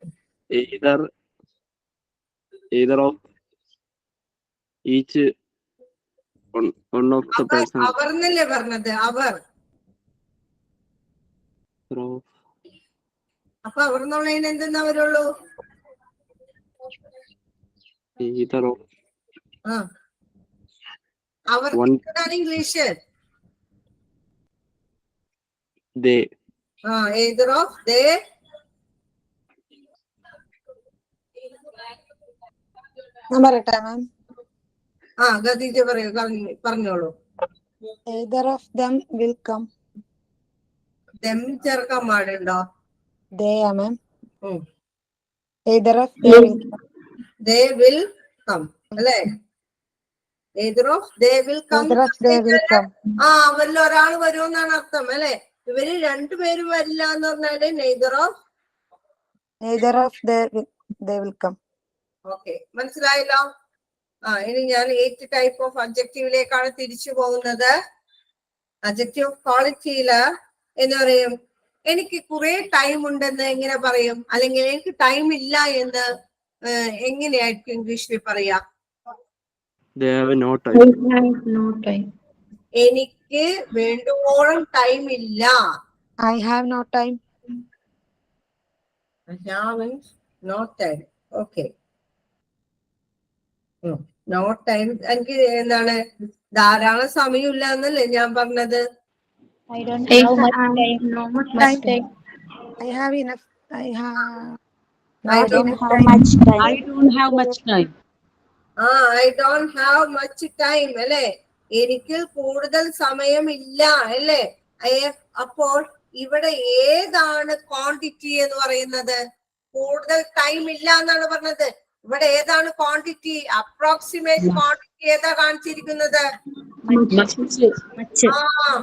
S4: either of each one of the person.
S1: അവർ എന്നല്ലേ പറഞ്ഞത്? അവർ. അപ്പൊ അവർ എന്നുള്ളതിന് എന്തെന്നാ വരുള്ളൂ?
S4: either of
S1: അവർ English
S4: they.
S1: either of they.
S8: ഞാൻ പറയട്ടെ മാം?
S1: ഗതീജ പറയൂ, പറഞ്ഞോളൂ.
S8: either of them will come.
S1: them ചേർക്കാൻ പാടുണ്ടോ?
S8: they ma'am. either of they will come അല്ലേ? either of they will come. അവരിൽ ഒരാൾ വരുമെന്നാണ് അർത്ഥം അല്ലെ. ഇവര് 2 പേരും വരില്ല എന്ന് പറഞ്ഞാല് neither of they will come. Okay, മനസ്സിലായല്ലോ? ഇനി ഞാൻ 8 ടൈപ്പ് ഓഫ് അഡ്ജക്റ്റീവിലേക്കാണ് തിരിച്ചു പോകുന്നത്. അഡ്ജക്റ്റീവ് ഓഫ് ക്വാളിറ്റിയില് എന്ന് പറയും എനിക്ക് കുറെ ടൈം ഉണ്ടെന്ന് എങ്ങനെ പറയും? അല്ലെങ്കിൽ എനിക്ക് ടൈം ഇല്ല എന്ന് എങ്ങനെയായിരിക്കും ഇംഗ്ലീഷിൽ പറയാ? എനിക്ക് വേണ്ടുവോളം ടൈം ഇല്ല. I have no time. I haven't no time. Okay. No time. എനിക്ക് എന്താണ് ധാരാളം സമയമില്ല എന്നല്ലേ ഞാൻ പറഞ്ഞത്?
S6: I don't have much time.
S2: I have enough. I
S6: don't have much time.
S5: I don't have much time.
S8: I don't have much time അല്ലേ? എനിക്ക് കൂടുതൽ സമയമില്ല അല്ലേ? അപ്പോൾ ഇവിടെ ഏതാണ് ക്വാണ്ടിറ്റി എന്ന് പറയുന്നത്? കൂടുതൽ ടൈം ഇല്ല എന്നാണ് പറഞ്ഞത്. ഇവിടെ ഏതാണ് ക്വാണ്ടിറ്റി? അപ്രോക്സിമേറ്റ് ക്വാണ്ടിറ്റി ഏതാ കാണിച്ചിരിക്കുന്നത്?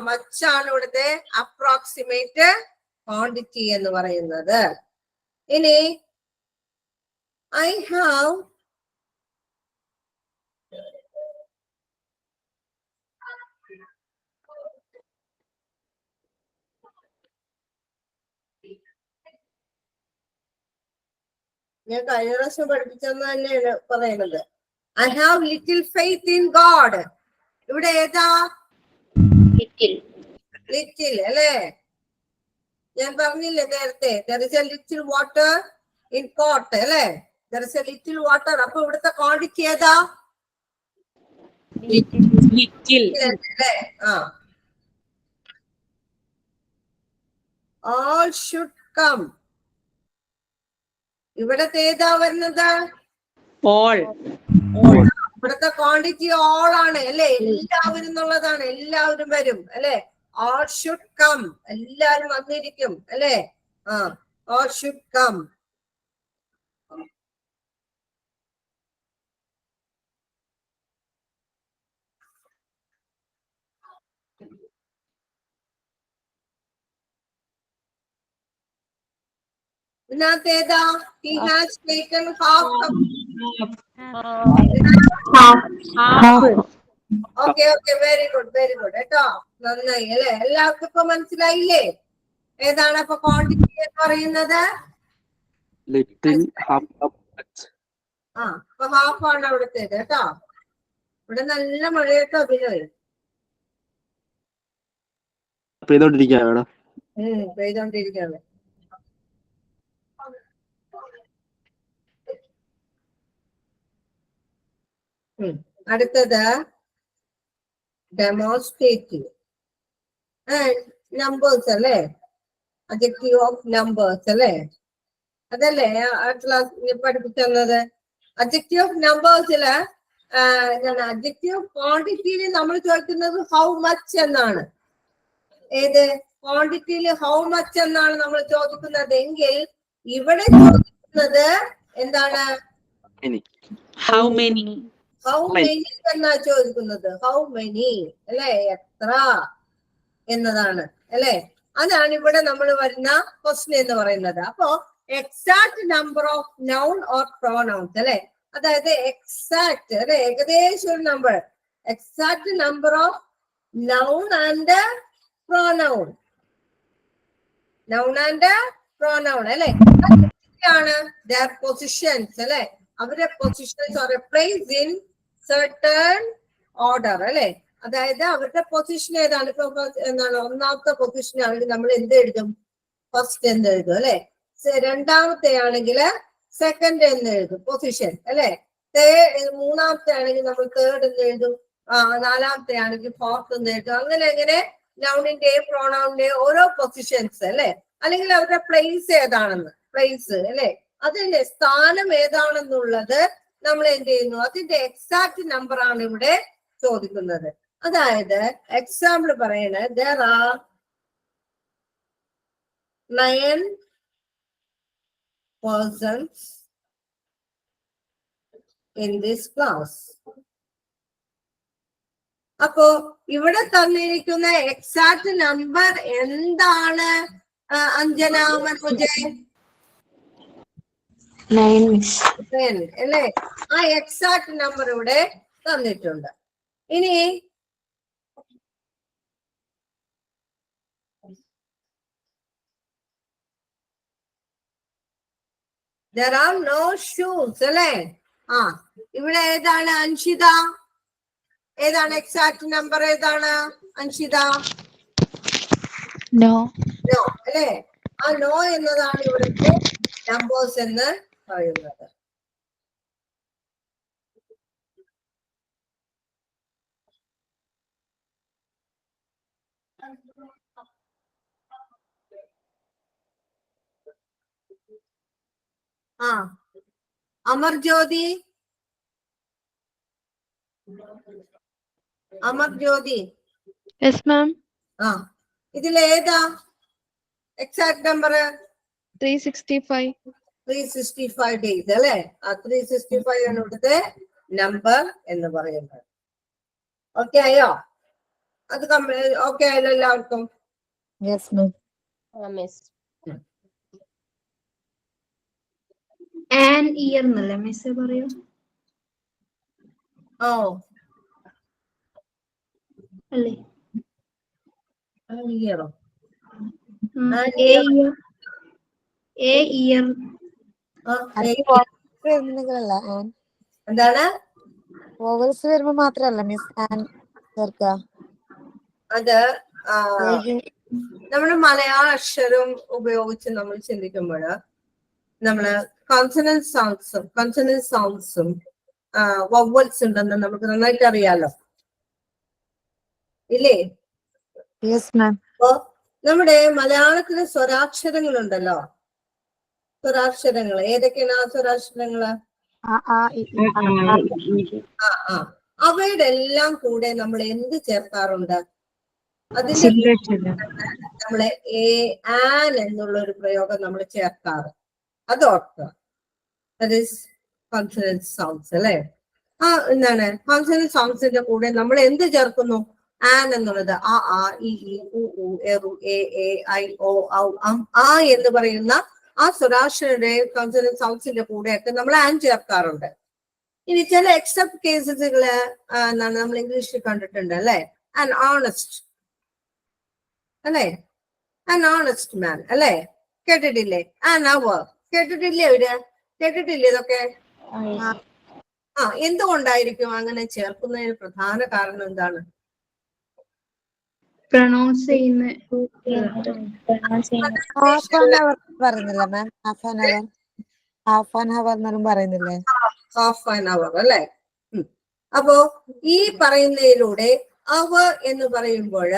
S8: മച്ചാണ് ഇവിടുത്തെ അപ്രോക്സിമേറ്റ് ക്വാണ്ടിറ്റി എന്ന് പറയുന്നത്. ഇനി I have ഞാൻ കഴിഞ്ഞ പ്രാവശ്യം പഠിപ്പിച്ചെന്ന് തന്നെയാണ് പറയുന്നത്. I have little faith in God. ഇവിടെ ഏതാ? ലിറ്റിൽ അല്ലേ? ഞാൻ പറഞ്ഞില്ലേ നേരത്തെ, there is a little water in pot അല്ലേ? There is a little water. അപ്പൊ ഇവിടുത്തെ ക്വാണ്ടിറ്റി ഏതാ? അല്ലേ? All should come. ഇവിടത്തെ ഏതാ വരുന്നത്?
S5: All.
S8: ഇവിടുത്തെ ക്വാണ്ടിറ്റി ഓൾ ആണ് അല്ലെ? എല്ലാവരും എന്നുള്ളതാണ്. എല്ലാവരും വരും അല്ലെ? All should come. എല്ലാരും വന്നിരിക്കും അല്ലെ? All should come. ഇതിനകത്തേതാ? He has taken half cup. Okay, very good കേട്ടോ. നന്നായി അല്ലെ? എല്ലാവർക്കും ഇപ്പൊ മനസ്സിലായില്ലേ ഏതാണ് അപ്പൊ ക്വാണ്ടിറ്റി എന്ന് പറയുന്നത്? അപ്പൊ ഹാഫ് ആണ് അവിടുത്തേത് കേട്ടോ. ഇവിടെ നല്ല മഴ കേട്ടോ. അഭിനയം പെയ്തോണ്ടിരിക്കുകയാണ്. അടുത്തത് ഡെമോൺസ്ട്രേറ്റീവ് നമ്പേഴ്സ് അല്ലേ? അഡ്ജക്റ്റീവ് ഓഫ് നമ്പേഴ്സ് അല്ലേ? അതല്ലേ ക്ലാസ് പഠിപ്പിച്ചത്? അഡ്ജക്റ്റീവ് ഓഫ് നമ്പേഴ്സില് അഡ്ജക്റ്റീവ് ക്വാണ്ടിറ്റിയിൽ നമ്മൾ ചോദിക്കുന്നത് ഹൗ മച്ച് എന്നാണ്. ഏത് ക്വാണ്ടിറ്റിയിൽ ഹൗ മച്ച് എന്നാണ് നമ്മൾ ചോദിക്കുന്നത് എങ്കിൽ ഇവിടെ ചോദിക്കുന്നത് എന്താണ്?
S5: How many?
S8: ഹൗ മെനി എന്നാ ചോദിക്കുന്നത്. ഹൗ മെനി അല്ലെ? എത്ര എന്നതാണ് അല്ലെ? അതാണ് ഇവിടെ നമ്മൾ വരുന്ന ക്വസ്റ്റ്യൻ എന്ന് പറയുന്നത്. അപ്പോ exact number of noun or pronouns അല്ലെ? അതായത് എക്സാക്ട് അല്ലെ? ഏകദേശം ഒരു number. Exact number of noun and pronoun. Noun and pronoun അല്ലെ? ആണ് their positions അല്ലെ? അവരുടെ positions or place in certain order അല്ലെ? അതായത് അവരുടെ പൊസിഷൻ ഏതാണ്? ഇപ്പൊ എന്താണ് ഒന്നാമത്തെ പൊസിഷൻ ആണെങ്കിൽ നമ്മൾ എന്ത് എഴുതും? ഫസ്റ്റ് എന്ന് എഴുതും അല്ലെ? രണ്ടാമത്തെ ആണെങ്കിൽ സെക്കൻഡ് എന്ന് എഴുതും പൊസിഷൻ അല്ലെ? മൂന്നാമത്തെ ആണെങ്കിൽ നമ്മൾ തേർഡ് എന്ന് എഴുതും. നാലാമത്തെ ആണെങ്കിൽ ഫോർത്ത് എന്ന് എഴുതും. അങ്ങനെ നൗണിന്റെയും പ്രോണൗണിന്റെയും ഓരോ പൊസിഷൻസ് അല്ലെ? അല്ലെങ്കിൽ അവരുടെ പ്ലേസ് ഏതാണെന്ന്, പ്ലേസ് അല്ലെ? അതിന്റെ സ്ഥാനം ഏതാണെന്നുള്ളത് നമ്മൾ എന്ത് ചെയ്യുന്നു? അതിന്റെ എക്സാക്ട് നമ്പർ ആണ് ഇവിടെ ചോദിക്കുന്നത്. അതായത് എക്സാമ്പിൾ പറയണ there are 9 persons in this class. അപ്പോ ഇവിടെ തന്നിരിക്കുന്ന എക്സാക്ട് നമ്പർ എന്താണ് അഞ്ജന മനോജ്? 10 അല്ലേ? ആ എക്സാക്ട് നമ്പർ ഇവിടെ തന്നിട്ടുണ്ട്. ഇനി there are no shoes അല്ലേ? ഇവിടെ ഏതാണ് അൻഷിത? ഏതാണ് എക്സാക്ട് നമ്പർ? ഏതാണ് അൻഷിത?
S6: No.
S8: നോ അല്ലേ? ആ നോ എന്നതാണ് ഇവിടുത്തെ നമ്പേഴ്സ് എന്ന് പറയുന്നത്. ആ അമർജ്യോതി, അമർജ്യോതി.
S3: Yes ma'am.
S8: ആ ഇതിലേതാ എക്സാക്ട് നമ്പർ?
S3: 365.
S8: 365 ഡേയ്സ് അല്ലെ? ആ 365 ആണ് ഇവിടുത്തെ നമ്പർ എന്ന് പറയുന്നത്. ഓക്കെ ആയോ? അത് ഓക്കെ ആയല്ലോ എല്ലാവർക്കും?
S5: Yes ma'am.
S6: ആൻ ഇയർ എന്നല്ലേ മിസ് പറയൂ?
S8: ഓ
S6: അല്ലേ?
S8: ഇയറോ?
S6: A year.
S8: എന്താണ്?
S5: വോവൽസ് വരുമ്പോ മാത്രല്ല മിസ് ആൻ ചേർക്ക.
S8: അത് നമ്മുടെ മലയാള അക്ഷരം ഉപയോഗിച്ച് നമ്മൾ ചിന്തിക്കുമ്പോൾ നമ്മള് കോൺസണന്റ് സൗണ്ട്സും വവൽസ് ഉണ്ടെന്ന് നമുക്ക് നന്നായിട്ട് അറിയാലോ, ഇല്ലേ?
S5: Yes ma'am.
S8: അപ്പോ നമ്മുടെ മലയാളത്തിലെ സ്വരാക്ഷരങ്ങളുണ്ടല്ലോ, സ്വരാക്ഷരങ്ങൾ ഏതൊക്കെയാണ്? ആ സ്വരാക്ഷരങ്ങള് അവയുടെ എല്ലാം കൂടെ നമ്മൾ എന്ത് ചേർക്കാറുണ്ട്? അതിന്റെ നമ്മളെ ആൻ എന്നുള്ള ഒരു പ്രയോഗം നമ്മൾ ചേർക്കാറ്. അത് ഓർക്കുക. ദാറ്റ് ഈസ് കോൺസണന്റ് സൗണ്ട്സ് അല്ലെ? ആ എന്താണ് കോൺസണന്റ് സൗണ്ട്സിന്റെ കൂടെ നമ്മൾ എന്ത് ചേർക്കുന്നു? ആൻ എന്നുള്ളത് ആ ഇ ഉ എറു എ ഐ ഓ ഔ അം ആ എന്ന് പറയുന്ന ആ സ്വരാക്ഷരയുടെ കോൺസണന്റ് സൗണ്ട്സിന്റെ കൂടെയൊക്കെ നമ്മൾ ആൻ ചേർക്കാറുണ്ട്. ഇനി ചില എക്സെപ്റ്റ് കേസസുകള് എന്താണ് നമ്മൾ ഇംഗ്ലീഷിൽ കണ്ടിട്ടുണ്ട് അല്ലെ? ആൻ ഓണസ്റ്റ് അല്ലെ? ആൻ ഓണസ്റ്റ് മാൻ അല്ലെ? കേട്ടിട്ടില്ലേ? ആൻ അവർ കേട്ടിട്ടില്ലേ? കേട്ടിട്ടില്ലേ ഇതൊക്കെ? എന്തുകൊണ്ടായിരിക്കും അങ്ങനെ ചേർക്കുന്നതിന് പ്രധാന കാരണം എന്താണ്?
S6: പ്രൊണൗൺസ് ചെയ്യുന്ന
S5: പറയുന്നില്ല മാം. ഹാഫ് ആൻ അവർ എന്നും പറയുന്നില്ലേ?
S8: ഹാഫ് ആൻ അവർ അല്ലെ? അപ്പോ ഈ പറയുന്നതിലൂടെ അവർ എന്ന് പറയുമ്പോൾ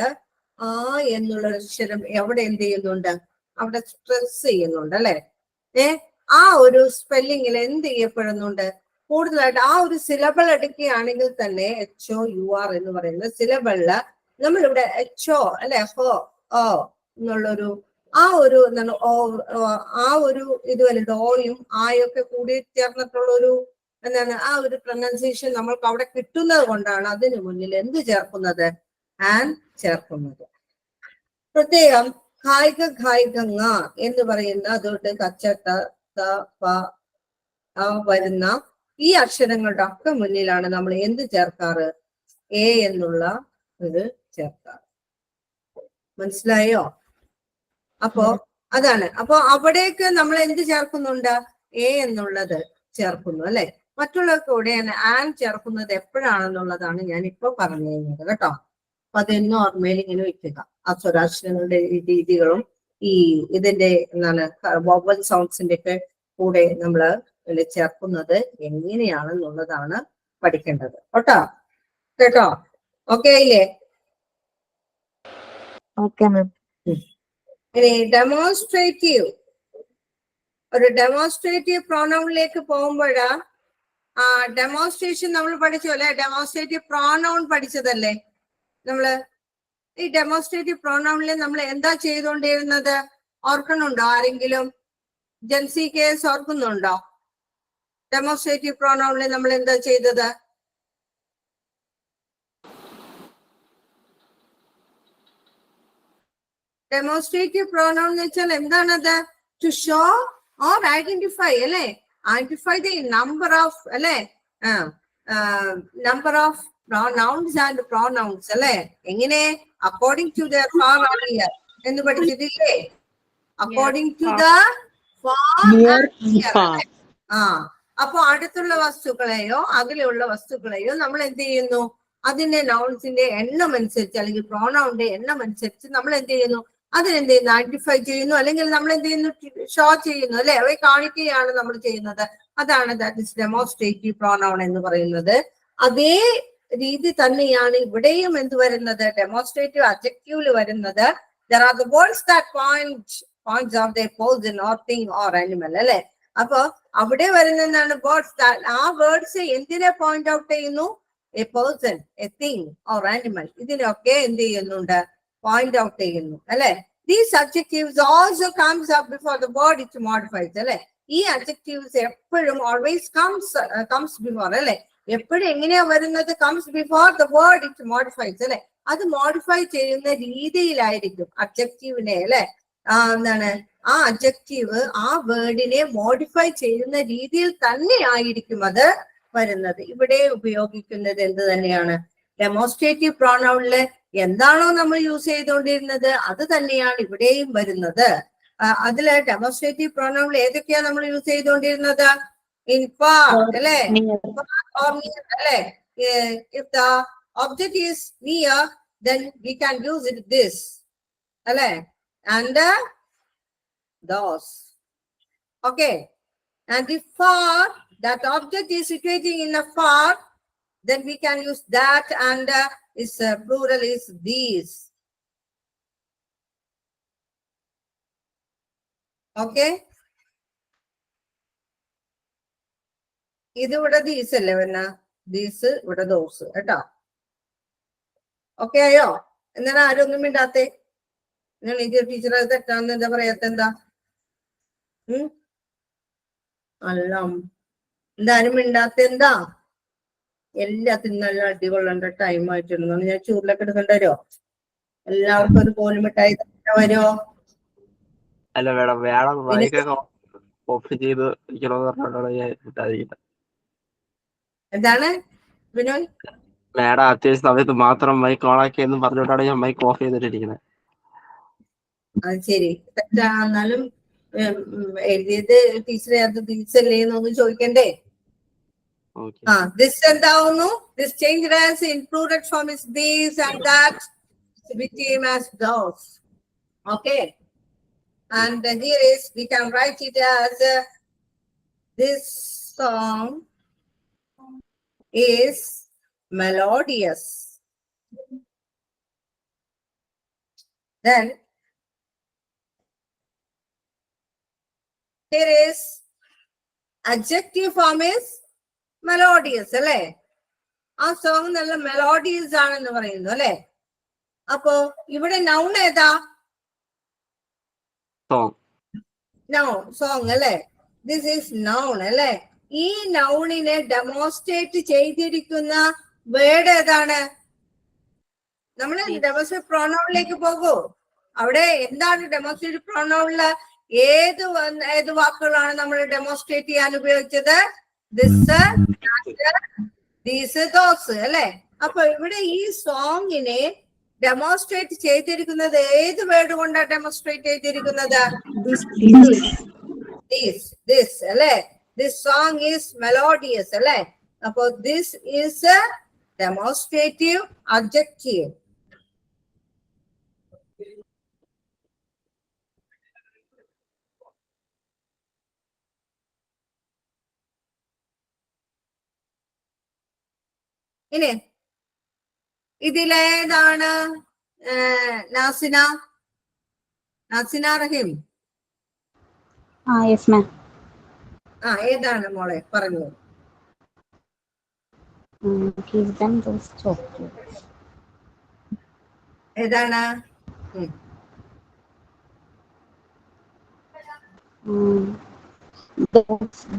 S8: ആ എന്നുള്ള അക്ഷരം എവിടെ എന്ത് ചെയ്യുന്നുണ്ട്? അവിടെ സ്ട്രെസ് ചെയ്യുന്നുണ്ട് അല്ലെ? ആ ഒരു സ്പെല്ലിങ്ങിൽ എന്ത് ചെയ്യപ്പെടുന്നുണ്ട്? കൂടുതലായിട്ട് ആ ഒരു സിലബിൾ എടുക്കുകയാണെങ്കിൽ തന്നെ HOUR എന്ന് പറയുന്ന സിലബിളില് നമ്മളിവിടെ HO അല്ലെ? ഹോ ഓ എന്നുള്ളൊരു ആ ഒരു എന്താണ് ആ ഒരു ഇതുവരെ ഡോയും ആയൊക്കെ കൂടി ചേർന്നിട്ടുള്ള ഒരു എന്താണ് ആ ഒരു പ്രൊനൗൺസിയേഷൻ നമ്മൾക്ക് അവിടെ കിട്ടുന്നത് കൊണ്ടാണ് അതിനു മുന്നിൽ എന്ത് ചേർക്കുന്നത്? ആൻ ചേർക്കുന്നത്. പ്രത്യേകം ഘായികങ്ങ എന്ന് പറയുന്ന അതുകൊണ്ട് കച്ചട്ട വരുന്ന ഈ അക്ഷരങ്ങളുടെ ഒക്കെ മുന്നിലാണ് നമ്മൾ എന്ത് ചേർക്കാറ്? എ എന്നുള്ള ഇത് ചേർക്കാറ്. മനസ്സിലായോ? അപ്പോ അതാണ്. അപ്പൊ അവിടേക്ക് നമ്മൾ എന്ത് ചേർക്കുന്നുണ്ട്? എ എന്നുള്ളത് ചേർക്കുന്നു അല്ലെ? മറ്റുള്ളവർക്ക് കൂടെ ആൻ ചേർക്കുന്നത് എപ്പോഴാണെന്നുള്ളതാണ് ഞാൻ ഇപ്പൊ പറഞ്ഞു കഴിഞ്ഞത് കേട്ടോ. അപ്പൊ അതെന്നും ഓർമ്മയിൽ ഇങ്ങനെ വെക്കുക. ആ സ്വരാക്ഷരങ്ങളുടെ രീതികളും ഈ ഇതിന്റെ എന്താണ് വവൽ സൗണ്ട്സിന്റെ ഒക്കെ കൂടെ നമ്മൾ ചേർക്കുന്നത് എങ്ങനെയാണെന്നുള്ളതാണ് പഠിക്കേണ്ടത് കേട്ടോ. കേട്ടോ? ഓക്കെ ആയില്ലേ?
S5: Okay ma'am.
S8: ഇനി ഡെമോൺസ്ട്രേറ്റീവ്, ഒരു ഡെമോൺസ്ട്രേറ്റീവ് പ്രോനൗണിലേക്ക് പോകുമ്പോഴ് ഡെമോൺസ്ട്രേഷൻ നമ്മൾ പഠിച്ചു അല്ലെ? ഡെമോൺസ്ട്രേറ്റീവ് പ്രോനൗൺ പഠിച്ചതല്ലേ നമ്മള്? ഈ ഡെമോൺസ്ട്രേറ്റീവ് പ്രോനൗണിൽ നമ്മൾ എന്താ ചെയ്തുകൊണ്ടിരുന്നത്? ഓർക്കണുണ്ടോ ആരെങ്കിലും? ജെൻസി കേസ് ഓർക്കുന്നുണ്ടോ? ഡെമോൺസ്ട്രേറ്റീവ് പ്രോനൗണിൽ നമ്മൾ എന്താ ചെയ്തത്? ഡെമോൺസ്ട്രേറ്റീവ് പ്രോനൗൺ എന്ന് വെച്ചാൽ എന്താണത്? ടു ഷോ ഓർ ഐഡന്റിഫൈ അല്ലെ? ഐഡന്റിഫൈ ദി നമ്പർ ഓഫ് അല്ലെ? Number of nouns and pronouns അല്ലെ? എങ്ങനെ? According to the far or near എന്ന് പഠിച്ചിട്ടില്ലേ? According to the far. അപ്പൊ അടുത്തുള്ള വസ്തുക്കളെയോ അകലെയുള്ള വസ്തുക്കളെയോ നമ്മൾ എന്ത് ചെയ്യുന്നു? അതിന്റെ നൗൺസിന്റെ എണ്ണം അനുസരിച്ച് അല്ലെങ്കിൽ പ്രോനൗണിന്റെ എണ്ണം അനുസരിച്ച് നമ്മൾ എന്ത് ചെയ്യുന്നു? അതിനെന്ത് ചെയ്യുന്നു? ഐഡന്റിഫൈ ചെയ്യുന്നു, അല്ലെങ്കിൽ നമ്മൾ എന്ത് ചെയ്യുന്നു? ഷോ ചെയ്യുന്നു, അല്ലെ? അവയെ കാണിക്കുകയാണ് നമ്മൾ ചെയ്യുന്നത്. അതാണ് ദാറ്റ് ഇസ് ഡെമോൺസ്ട്രേറ്റീവ് പ്രോനൗൺ എന്ന് പറയുന്നത്. അതേ രീതി തന്നെയാണ് ഇവിടെയും എന്ത് വരുന്നത്? ഡെമോൺസ്ട്രേറ്റീവ് അഡ്ജക്റ്റീവിൽ വരുന്നത്. There are the words that points of their person or thing or animal, അല്ലെ? അപ്പൊ അവിടെ വരുന്നതാണ് വേർഡ്സ്. ആ വേർഡ്സ് എന്തിനെ പോയിന്റ് ഔട്ട് ചെയ്യുന്നു? A person, A thing or animal, ഇതിനൊക്കെ എന്ത് ചെയ്യുന്നുണ്ട്? പോയിന്റ് ഔട്ട് ചെയ്യുന്നു, അല്ലെ? These adjectives also comes up before the word it modifies, അല്ലെ? ഈ adjectives എപ്പോഴും always comes before, അല്ലെ? എപ്പോഴും എങ്ങനെയാ വരുന്നത്? comes before the word it modifies, അല്ലെ? അത് മോഡിഫൈ ചെയ്യുന്ന രീതിയിലായിരിക്കും അഡ്ജക്റ്റീവിനെ, അല്ലെ? എന്താണ് ആ അഡ്ജക്റ്റീവ് ആ വേർഡിനെ മോഡിഫൈ ചെയ്യുന്ന രീതിയിൽ തന്നെ ആയിരിക്കും അത് വരുന്നത്. ഇവിടെ ഉപയോഗിക്കുന്നത് എന്ത് തന്നെയാണ്? ഡെമോൺസ്ട്രേറ്റീവ് പ്രോനൗണില് എന്താണോ നമ്മൾ യൂസ് ചെയ്തുകൊണ്ടിരുന്നത് അത് തന്നെയാണ് ഇവിടെയും വരുന്നത്. അതില് ഡെമോൺസ്ട്രേറ്റീവ് പ്രോനൗണിൽ ഏതൊക്കെയാ നമ്മൾ യൂസ് ചെയ്തുകൊണ്ടിരുന്നത്? ഇൻ ഫാർ, അല്ലെ? അല്ലെ? If the object is near, then we can use it this, അല്ലെ? And those. Okay. And if far, that object is situating in a far, then we can use that, and its plural is these. Okay. ഇത് ഇവിടെ these അല്ലേ വന്ന? these ഇവിടെ those, കേട്ടോ? ഓക്കെ ആയോ? എന്നാണ് ആരൊന്നും മിണ്ടാത്തെ? നിങ്ങൾ ഈ ടീച്ചർ അത് തെറ്റാന്ന് എന്താ പറയാത്ത? എന്താ അല്ല എന്തായാലും മിണ്ടാത്ത? എന്താ എല്ലാത്തിനും നല്ല അടികൊള്ളേണ്ട ടൈം ആയിട്ടുണ്ടെന്ന് ഞാൻ ചൂരിലൊക്കെ എടുക്കേണ്ടി വരുമോ? എല്ലാവർക്കും ഒരു കോല് മിഠായി വരുമോ?
S4: അല്ല മേഡം, മേഡം മൈക്കൊക്കെ ഓഫ് ചെയ്ത് ഇരിക്കണമെന്ന് പറഞ്ഞോണ്ടാണ് ഞാൻ മിണ്ടാതിരിക്കുന്നത്.
S8: എന്താണ് വിനോയ്?
S4: മേഡം അത്യാവശ്യ സമയത്ത് മാത്രം മൈക്ക് ഓണാക്കി എന്ന് പറഞ്ഞുകൊണ്ടാണ് ഞാൻ മൈക്ക് ഓഫ് ചെയ്തിട്ടിരിക്കുന്നത്.
S8: അത് ശരി, തെറ്റാ. എന്നാലും എഴുതിയത് ടീച്ചറെ അത് തിരിച്ചല്ലേ എന്നൊന്ന് ചോദിക്കണ്ടേ? ദിസ് എന്താവുന്നു? This change as included from is these and that became as those. Okay. And here is, we can write it as this song is melodious. Then here is adjective form is melodious, അല്ലെ? ആ സോങ് നല്ല മെലോഡിയസ് ആണെന്ന് പറയുന്നു, അല്ലെ? അപ്പോ ഇവിടെ നൗൺ ഏതാ? നൗൺ, സോങ്, അല്ലെ? ദിസ് ഈസ് നൗൺ, അല്ലെ? ഈ നൗണിനെ ഡെമോൺസ്ട്രേറ്റ് ചെയ്തിരിക്കുന്ന വേർഡ് ഏതാണ്? നമ്മൾ ഡെമോൺസ്ട്രേറ്റ് പ്രോനൗണിലേക്ക് പോകൂ. അവിടെ എന്താണ് ഡെമോൺസ്ട്രേറ്റ് പ്രോനൗണില്? ഏത് വാക്കുകളാണ് നമ്മൾ ഡെമോൺസ്ട്രേറ്റ് ചെയ്യാൻ ഉപയോഗിച്ചത്? ദിസ്, ദീസ്, ദോസ്, അല്ലെ? അപ്പൊ ഇവിടെ ഈ സോങ്ങിനെ ഡെമോൺസ്ട്രേറ്റ് ചെയ്തിരിക്കുന്നത് ഏത് വേർഡ് കൊണ്ടാണ് ഡെമോൺസ്ട്രേറ്റ് ചെയ്തിരിക്കുന്നത്? ദിസ്, അല്ലെ? ദിസ് സോങ് ഈസ് മെലോഡിയസ്, അല്ലെ? അപ്പൊ this is A demonstrative adjective. ഇനി ഇതിലേതാണ് നാസിന റഹീം?
S7: Yes ma'am.
S8: ഏതാണ് മോളെ? പറഞ്ഞു.
S7: Give them those chocolates.
S8: ഏതാണ്?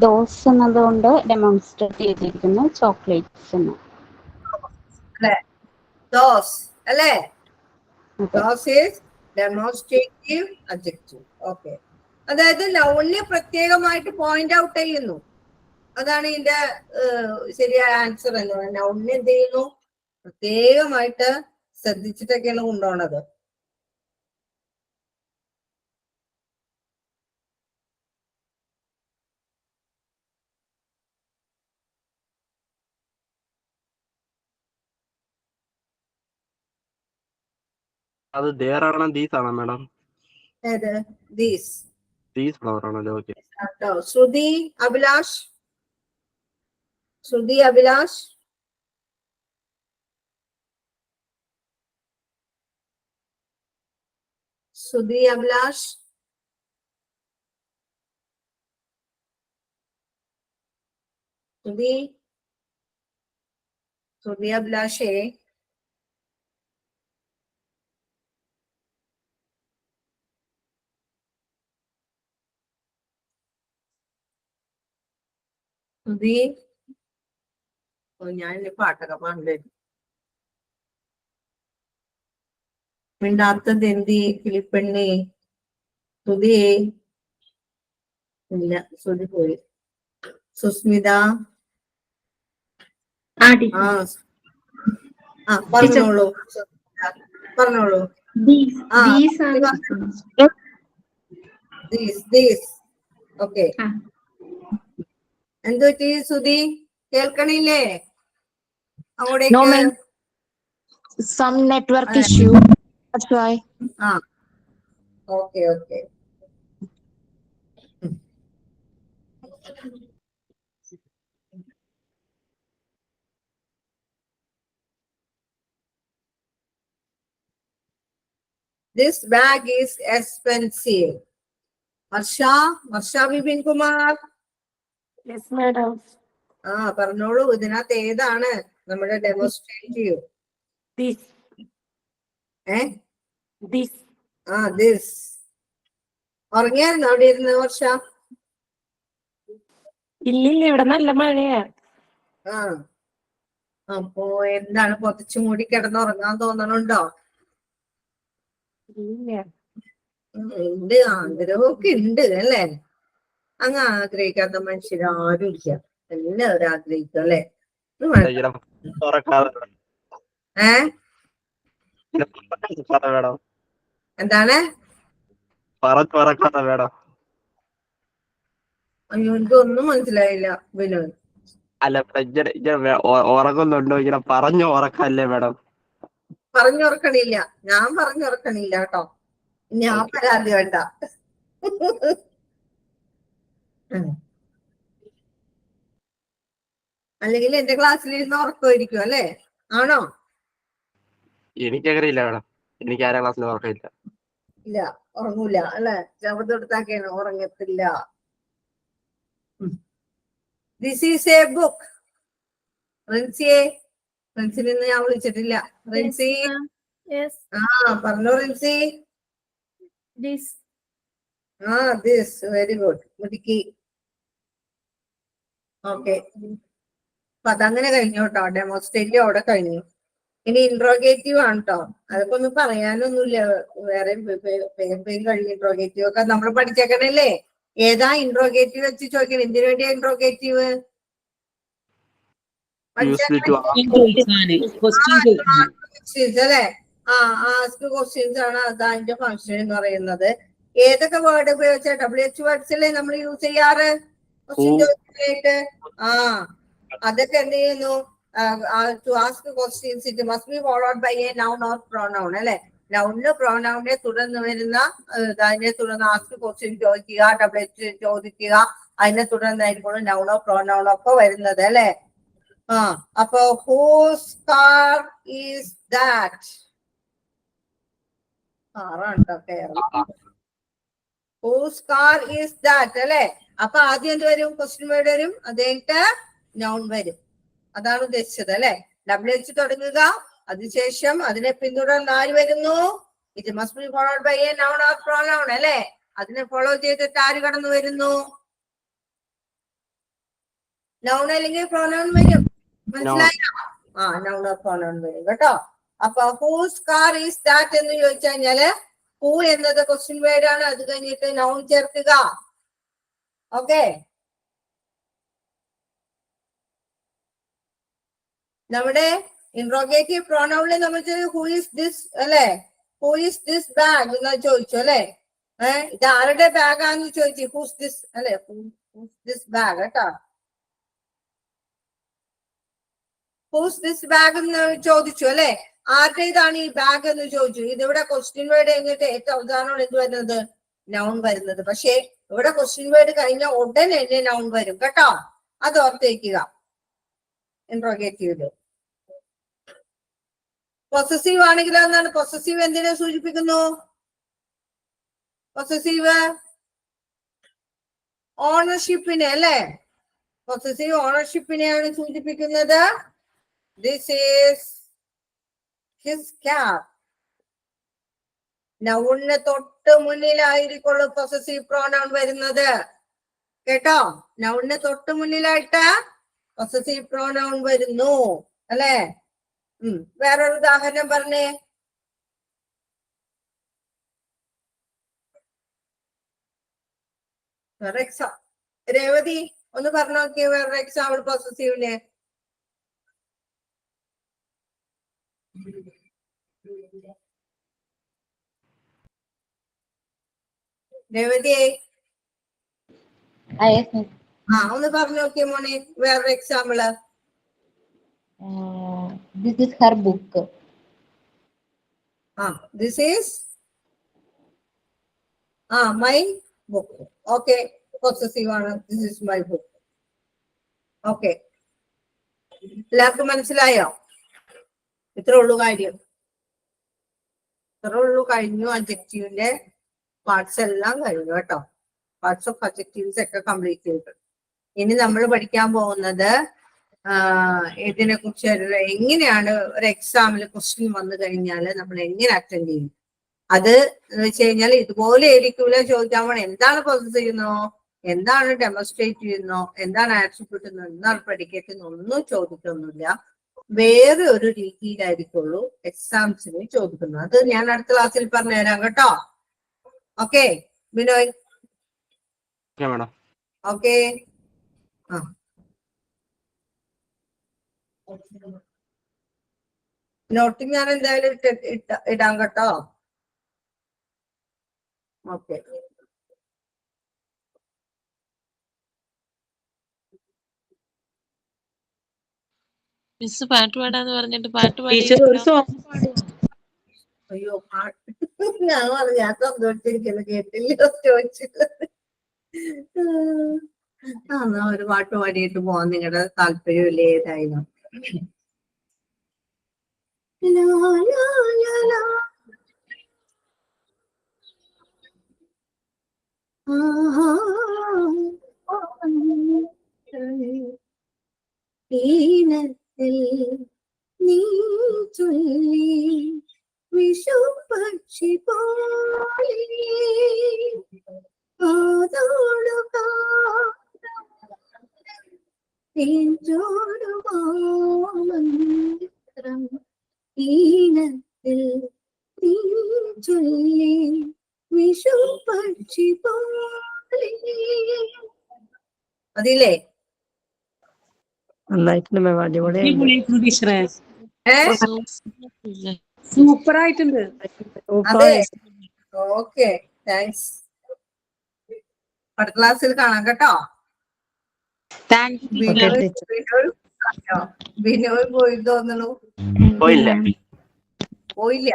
S7: ദോസ് എന്നതുകൊണ്ട് ഡെമോൺസ്ട്രേറ്റ് ചെയ്തിരിക്കുന്നു ചോക്ലേറ്റ്സ് എന്ന്.
S8: ദോസ്, അല്ലേ? Those is demonstrative adjective. Okay. അതായത് നൗണിനെ പ്രത്യേകമായിട്ട് പോയിന്റ് ഔട്ട് ചെയ്യുന്നു. അതാണ് ഇതിന്റെ ശരിയായ ആൻസർ എന്ന് പറയുന്നത്. നൗണിനെ എന്ത് ചെയ്യുന്നു? പ്രത്യേകമായിട്ട് ശ്രദ്ധിച്ചിട്ടൊക്കെയാണ് കൊണ്ടുപോണത്.
S4: അത് ദേറാണോ ദീസ് ആണോ മേഡം?
S8: ഏത് ദീസ്
S4: ദീസ് ഫ്ലവർ ആണല്ലോ. ഓക്കെ.
S8: കേട്ടോ. ശ്രുതി അഭിലാഷ്, ശ്രുതി അഭിലാഷ്, ശ്രുതി അഭിലാഷ്, ശ്രുതി, ശ്രുതി അഭിലാഷേ. ശ്രുതി, ഞാൻ ഇനി പാട്ടൊക്കെ പാടേ. മിണ്ടാത്തത് എന്തി കിളിപ്പെണ്ണേ? ശ്രുതിയെ ഇല്ല, ശ്രുതി പോയി. സുസ്മിത,
S6: ആ
S8: ആ പറഞ്ഞോളൂ, പറഞ്ഞോളൂ. ആ, ദീസ്. ഓക്കെ. എന്തുപറ്റി ശ്രുതി, കേൾക്കണില്ലേ അങ്ങോട്ടേക്ക്?
S6: some network issue, that's why.
S8: ആ, okay okay. This bag is expensive. Varsha Vipin Kumar.
S5: Yes madam.
S8: ആ പറഞ്ഞോളൂ, ഇതിനകത്ത് ഏതാണ് നമ്മുടെ ഡെമോൺസ്ട്രേറ്റീവ്? ദിസ്. ഉറങ്ങിയായിരുന്നു അവിടെ ഇരുന്ന് വർഷ?
S5: ഇല്ലില്ല, ഇവിടെ നല്ല മഴയാ.
S8: ആ, അപ്പോ എന്താണ് പൊതച്ചു മൂടി കിടന്നുറങ്ങാൻ തോന്നണുണ്ടോ? ഉണ്ട്, ആഗ്രഹമൊക്കെ ഉണ്ട് അല്ലേ? അങ്ങ് ആഗ്രഹിക്കാത്ത മനുഷ്യരാരും ഇല്ല, എല്ലാവരും ആഗ്രഹിക്കും അല്ലേ? എന്താണ്? അയ്യോ, എനിക്കൊന്നും മനസ്സിലായില്ല വിനോദ്.
S4: അല്ല, ഉറങ്ങുന്നുണ്ടോ? ഇങ്ങനെ പറഞ്ഞു ഉറക്കല്ലേ മേഡം?
S8: പറഞ്ഞുറക്കണില്ല, ഞാൻ പറഞ്ഞുറക്കണില്ല കേട്ടോ. ഞാൻ പരാതി വേണ്ട. അല്ലെങ്കിൽ എന്റെ ക്ലാസ്സിൽ ഇരുന്ന് ഉറക്കമായിരിക്കും അല്ലേ? ആണോ?
S4: എനിക്കറിയില്ല മേഡം, എനിക്ക് ആരാ ക്ലാസ്സിൽ ഉറക്കമില്ല.
S8: ഇല്ല, ഉറങ്ങൂല അല്ലെ? ജബർദസ്താക്കിയാണ്, ഉറങ്ങത്തില്ല. This is a book. റിൻസിയെ, റിൻസിനെ ഞാൻ വിളിച്ചിട്ടില്ല. റിൻസി, ആ പറഞ്ഞോ റിൻസി. ആ ദിസ്, വെരി ഗുഡ്, മുടിക്കി. ഓക്കെ, അപ്പൊ അതങ്ങനെ കഴിഞ്ഞു കേട്ടോ. ഡെമോൺസ്ട്രേറ്റീവ് അവിടെ കഴിഞ്ഞു. ഇനി ഇൻട്രോഗേറ്റീവ് ആണ് കേട്ടോ. അതൊക്കെ ഒന്നും പറയാനൊന്നുമില്ല, വേറെ പേര് കഴിഞ്ഞു. ഇൻട്രോഗേറ്റീവ് ഒക്കെ നമ്മൾ പഠിച്ചേക്കണല്ലേ? ഏതാ ഇൻട്രോഗേറ്റീവ് വെച്ച് ചോദിക്കണം? എന്തിനു വേണ്ടിയാ ഇൻട്രോഗേറ്റീവ്? അല്ലേ? ആ, ആസ്ക് ക്വസ്റ്റ്യൻസ് ആണ് അതിന്റെ ഫംഗ്ഷൻ എന്ന് പറയുന്നത്. ഏതൊക്കെ വേർഡ് ഉപയോഗിച്ച WH വേർഡ്സ് അല്ലേ നമ്മൾ യൂസ് ചെയ്യാറ് ക്വസ്റ്റ്യൻ ചോദിക്കാനായിട്ട്? ആ, അതൊക്കെ എന്ത് ചെയ്യുന്നു? To ask questions, it must be followed by a noun or pronoun അല്ലെ? നൗണിന് പ്രോനൗണിനെ തുടർന്ന് വരുന്ന, അതിനെ തുടർന്ന് ആസ്ക് ക്വസ്റ്റ്യൻ ചോദിക്കുക, WH ചോദിക്കുക, അതിനെ തുടർന്നായിരിക്കും നൗണോ പ്രോനൗണോ ഒക്കെ വരുന്നത് അല്ലെ? ആ, അപ്പൊ whose car is that? കാറാണ് Keralam. Whose car is that അല്ലെ? അപ്പൊ ആദ്യം എന്ത് വരും? ക്വസ്റ്റ്യൻ വേർഡ് വരും, അത് കഴിഞ്ഞിട്ട് നൗൺ വരും. അതാണ് ഉദ്ദേശിച്ചത് അല്ലെ? WH തുടങ്ങുക, അതിനുശേഷം അതിനെ പിന്തുടർന്ന് ആര് വരുന്നു? It must be followed by a noun or pronoun അല്ലെ? അതിനെ ഫോളോ ചെയ്തിട്ട് ആര് കടന്നു വരുന്നു? നൗൺ അല്ലെങ്കിൽ പ്രോനൗൺ വരും. മനസ്സിലായോ? ആ, നൗൺ ഓർ പ്രോനൗൺ വരും കേട്ടോ. അപ്പൊ ഹൂസ് കാർ ഈസ് ദാറ്റ് എന്ന് ചോദിച്ചു കഴിഞ്ഞാല് ഹൂ എന്നത് ക്വസ്റ്റ്യൻ വേർഡ് ആണ്, അത് കഴിഞ്ഞിട്ട് നൗൺ ചേർക്കുക. ഓക്കെ, നമ്മുടെ ഇൻട്രോഗേറ്റീവ് പ്രോനൗണിൽ നമ്മൾ ഹൂ ഈസ് ദിസ് അല്ലെ? ഹൂ ഈസ് ദിസ് ബാഗ് എന്ന് ചോദിച്ചു അല്ലെ? ഇത് ആരുടെ ബാഗാന്ന് ചോദിച്ചു. ഹൂസ് ദിസ് അല്ലെ? ഹൂസ് ദിസ് ബാഗ് കേട്ടോ. ഹൂസ് ദിസ് ബാഗ് എന്ന് ചോദിച്ചു അല്ലെ? ആരുടെ ഇതാണ് ഈ ബാഗ് എന്ന് ചോദിച്ചു. ഇതിവിടെ ക്വസ്റ്റ്യൻ വേർഡ് കഴിഞ്ഞിട്ട് ഏറ്റവും അവസാനമാണ് എന്ത് വരുന്നത്? നൗൺ വരുന്നത്. പക്ഷെ ഇവിടെ ക്വസ്റ്റ്യൻ വേർഡ് കഴിഞ്ഞ ഉടനെ തന്നെ നൗൺ വരും കേട്ടോ. അത് ഓർത്തേക്കുക ഇൻട്രോഗേറ്റീവില്. പൊസസീവ് ആണെങ്കിലോ എന്താണ്? പൊസസീവ് എന്തിനെ സൂചിപ്പിക്കുന്നു? പൊസസീവ് ഓണർഷിപ്പിനെ അല്ലെ? പൊസസീവ് ഓണർഷിപ്പിനെയാണ് സൂചിപ്പിക്കുന്നത്. This is his cap. നൗണിന് തൊട്ട് മുന്നിലായിരിക്കുള്ളൂ പൊസസീവ് പ്രോനൗൺ വരുന്നത് കേട്ടോ. നൗണിന് തൊട്ട് മുന്നിലായിട്ട് പൊസസീവ് പ്രോനൗൺ വരുന്നു അല്ലെ? വേറൊരു ഉദാഹരണം പറഞ്ഞേ. വേറെ രേവതി ഒന്ന് പറഞ്ഞു നോക്കിയേ വേറൊരു എക്സാമ്പിൾ പൊസസീവിന്. രേവതിയെ ഒന്ന് പറഞ്ഞു നോക്കിയേ മോനെ വേറൊരു example.
S6: This is her book.
S8: This is my book. Okay, possessive ആണ്. This is my book. Okay, എല്ലാവർക്കും മനസ്സിലായോ? ഇത്രേ ഉള്ളൂ കാര്യം. ഇത്രേ ഉള്ളൂ, കഴിഞ്ഞു. അഡ്ജക്റ്റീവിന്റെ പാർട്സ് എല്ലാം കഴിഞ്ഞു കേട്ടോ. പാർട്സ് ഓഫ് അഡ്ജക്റ്റീവ്സ് ഒക്കെ കംപ്ലീറ്റ് ചെയ്തു. ഇനി നമ്മൾ പഠിക്കാൻ പോകുന്നത് ഇതിനെ കുറിച്ച് എങ്ങനെയാണ് ഒരു എക്സാമിൽ ക്വസ്റ്റ്യൻ വന്നു കഴിഞ്ഞാൽ നമ്മൾ എങ്ങനെ അറ്റൻഡ് ചെയ്യും. അത് എന്ന് വെച്ച് കഴിഞ്ഞാൽ ഇതുപോലെ ആയിരിക്കൂല ചോദിക്കാൻ പോണ. എന്താണ് പൊസസ് ചെയ്യുന്നോ, എന്താണ് ഡെമോൺസ്ട്രേറ്റ് ചെയ്യുന്നോ, എന്താണ് ആട്രിബ്യൂട്ട്, എന്താണ് പ്രെഡിക്കേറ്റ് എന്നൊന്നും ചോദിക്കൊന്നുമില്ല. വേറെ ഒരു രീതിയിലായിരിക്കുള്ളൂ എക്സാംസിന് ചോദിക്കുന്നത്. അത് ഞാൻ അടുത്ത ക്ലാസ്സിൽ പറഞ്ഞുതരാം കേട്ടോ. ഓക്കെ ബിനോയ്? ഓക്കെ. നോട്ട് ഞാൻ എന്തായാലും ഇടാം കേട്ടോ. ഓക്കെ.
S10: മിസ് പാട്ട് പാടാന്ന് പറഞ്ഞിട്ട് പാട്ട് പാടി.
S8: അയ്യോ പാട്ട് ഞാൻ പറഞ്ഞു ഞാൻ സന്തോഷിച്ചിരിക്കുന്നു. കേട്ടില്ലോ ചോദിച്ചത്. എന്നാ ഒരു പാട്ട് പാടിയിട്ട് പോവാൻ നിങ്ങളുടെ താല്പര്യമില്ല ഏതായാലും. നീ ചൊല്ലി വിഷു പക്ഷി പോലെ ഈണത്തിൽ നീ ചൊല്ലി വിഷു പക്ഷി പോലെ. അതില്ലേ
S5: നന്നായിട്ടുണ്ട് മാം, അടിപൊളിയായിട്ട്.
S10: സൂപ്പർ ആയിട്ടുണ്ട്.
S8: Okay thanks. അടുത്ത ക്ലാസ്സിൽ കാണാം കേട്ടോ. ബിനോയ് പോയി തോന്നുന്നു.
S4: പോയില്ല.
S8: പോയില്ല.